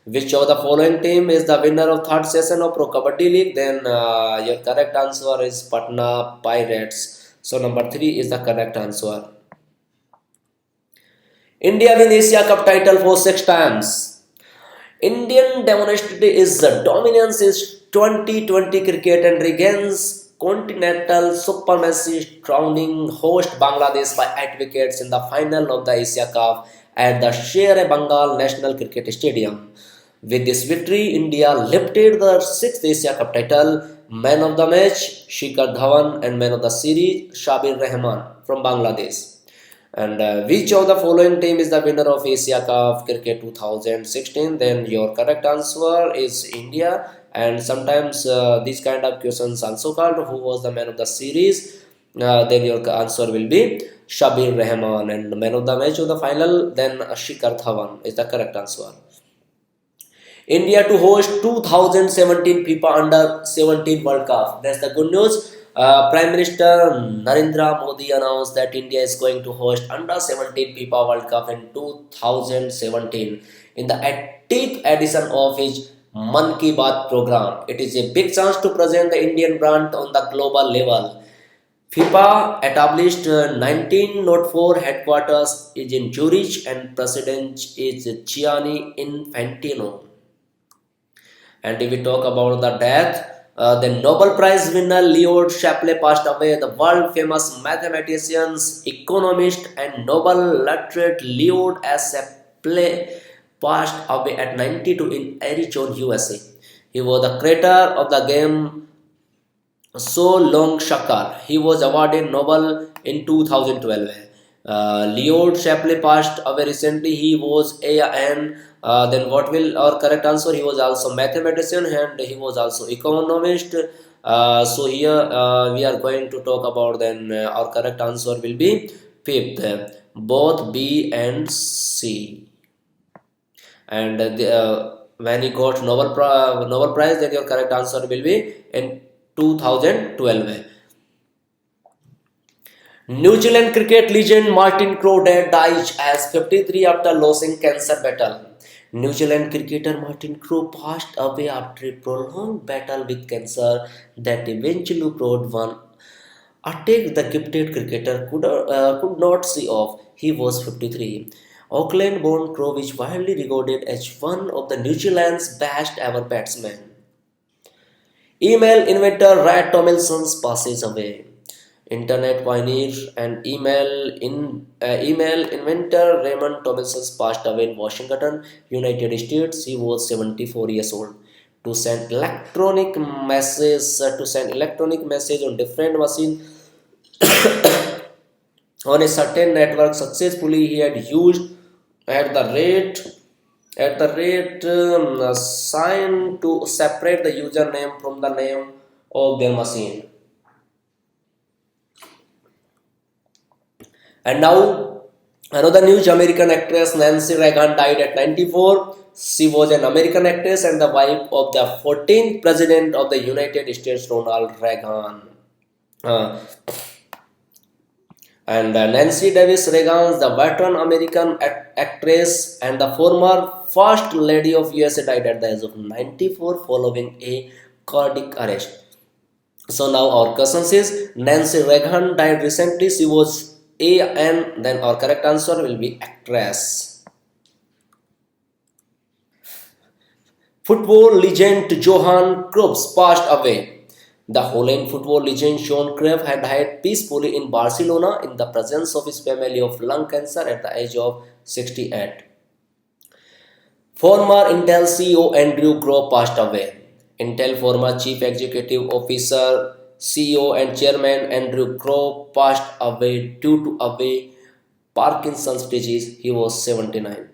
Which of the following team is the winner of third session of Pro Kabaddi League? Then your correct answer is Patna Pirates. So number 3 is the correct answer. India win Asia Cup title for 6 times. Indian demonstrated its dominance in 2020 cricket and regains continental supremacy, crowning host Bangladesh by 8 wickets in the final of the Asia Cup at the Sher-e-Bengal National Cricket Stadium. With this victory, India lifted the 6th Asia Cup title. Man of the match, Shikhar Dhawan, and man of the series, Shabir Rahman from Bangladesh. And which of the following team is the winner of Asia Cup Cricket 2016? Then your correct answer is India. And sometimes these kind of questions also called who was the man of the series. Then your answer will be Shabir Rahman, and the man of the match of the final. Then Shikhar Dhawan is the correct answer. India to host 2017 FIFA Under 17 World Cup. That's the good news. Prime Minister Narendra Modi announced that India is going to host Under 17 FIFA World Cup in 2017 in the 80th edition of his Man Ki Baat program. It is a big chance to present the Indian brand on the global level. FIFA established 1904 headquarters is in Zurich and president is Gianni Infantino. And if we talk about the death, the Nobel Prize winner Leo Shapley passed away. The world famous mathematician, economist, and Nobel laureate Leo Shapley passed away at 92 in Arizona, USA. He was the creator of the game So Long Shakar. He was awarded Nobel in 2012. Leo Shapley passed away recently. He was an then what will our correct answer? He was also mathematician and he was also economist. So here we are going to talk about then our correct answer will be fifth, both B and C. And when he got Nobel Prize, then your correct answer will be in 2012. New Zealand cricket legend Martin Crowe died as 53 after losing cancer battle. New Zealand cricketer Martin Crowe passed away after a prolonged battle with cancer that eventually brought one attack the gifted cricketer could not see off. He was 53. Auckland-born Crowe is widely regarded as one of the New Zealand's best ever batsmen. Email inventor Ray Tomlinson passes away. Internet pioneer and email inventor Raymond Tomlinson passed away in Washington, United States. He was 74 years old. To send electronic message on different machine on a certain network successfully, he had used at the rate sign to separate the username from the name of their machine. And now, another news, American actress Nancy Reagan died at 94. She was an American actress and the wife of the 14th President of the United States, Ronald Reagan. Uh, and Nancy Davis Reagan, the veteran American actress and the former First Lady of USA, died at the age of 94 following a cardiac arrest. So now our question is Nancy Reagan died recently. She was an, then our correct answer will be actress. Football legend Johan Cruyff passed away. The Holland football legend Johan Cruyff had died peacefully in Barcelona in the presence of his family of lung cancer at the age of 68. Former Intel CEO Andrew Grove passed away. Intel former Chief Executive Officer, CEO and Chairman Andrew Grove passed away due to Parkinson's disease. He was 79.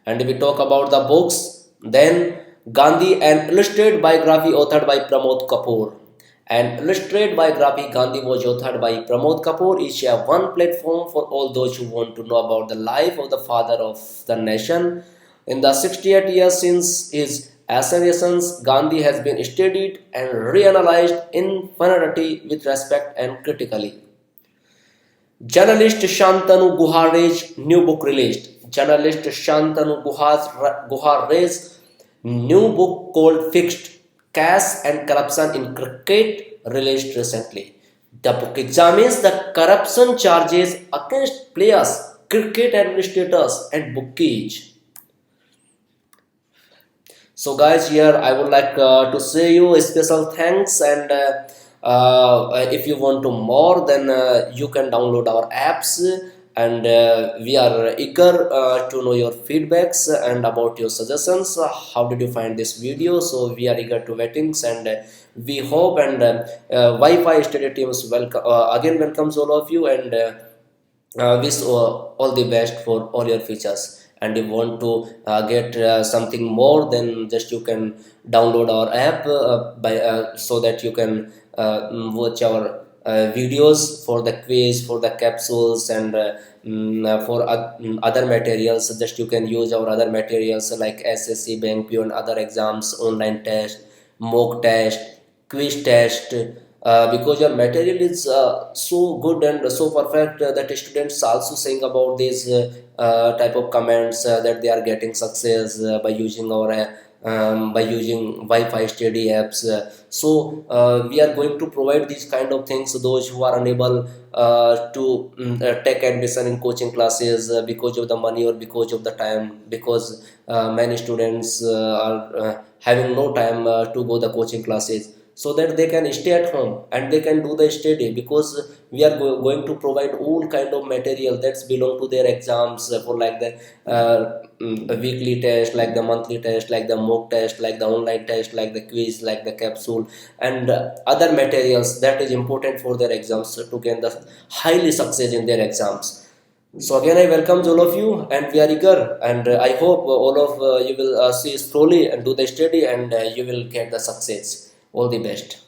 And if we talk about the books, then Gandhi, an illustrated biography authored by Pramod Kapoor. An illustrated biography Gandhi was authored by Pramod Kapoor is a one platform for all those who want to know about the life of the father of the nation. In the 68 years since his assassination, Gandhi has been studied and reanalyzed infinitely with respect and critically. Journalist Shantanu Guhare's new book released. Journalist Shantanu Guhare's new book called Fixed Caste and Corruption in Cricket released recently. The book examines the corruption charges against players, cricket administrators, and bookies. So guys, here I would like to say you a special thanks, and if you want to more, then you can download our apps, and we are eager to know your feedbacks and about your suggestions. How did you find this video? So we are eager to wettings, and we hope, and Wi-Fi study teams welcome again welcomes all of you, and wish all the best for all your features. And if you want to get something more, then just you can download our app by so that you can watch our videos for the quiz, for the capsules, and for other materials. Just you can use our other materials like SSC, Bank PO, and other exams, online test, mock test, quiz test, because your material is so good and so perfect that students also saying about these type of comments that they are getting success by using our by using Wi-Fi study apps. So we are going to provide these kind of things to those who are unable to take admission in coaching classes because of the money or because of the time, because many students are having no time to go the coaching classes, so that they can stay at home and they can do the study, because we are going to provide all kind of material that's belong to their exams, for like the weekly test, like the monthly test, like the mock test, like the online test, like the quiz, like the capsule, and other materials that is important for their exams to gain the highly success in their exams. So again, I welcome all of you, and we are eager, and I hope all of you will see slowly and do the study, and you will get the success. All the best.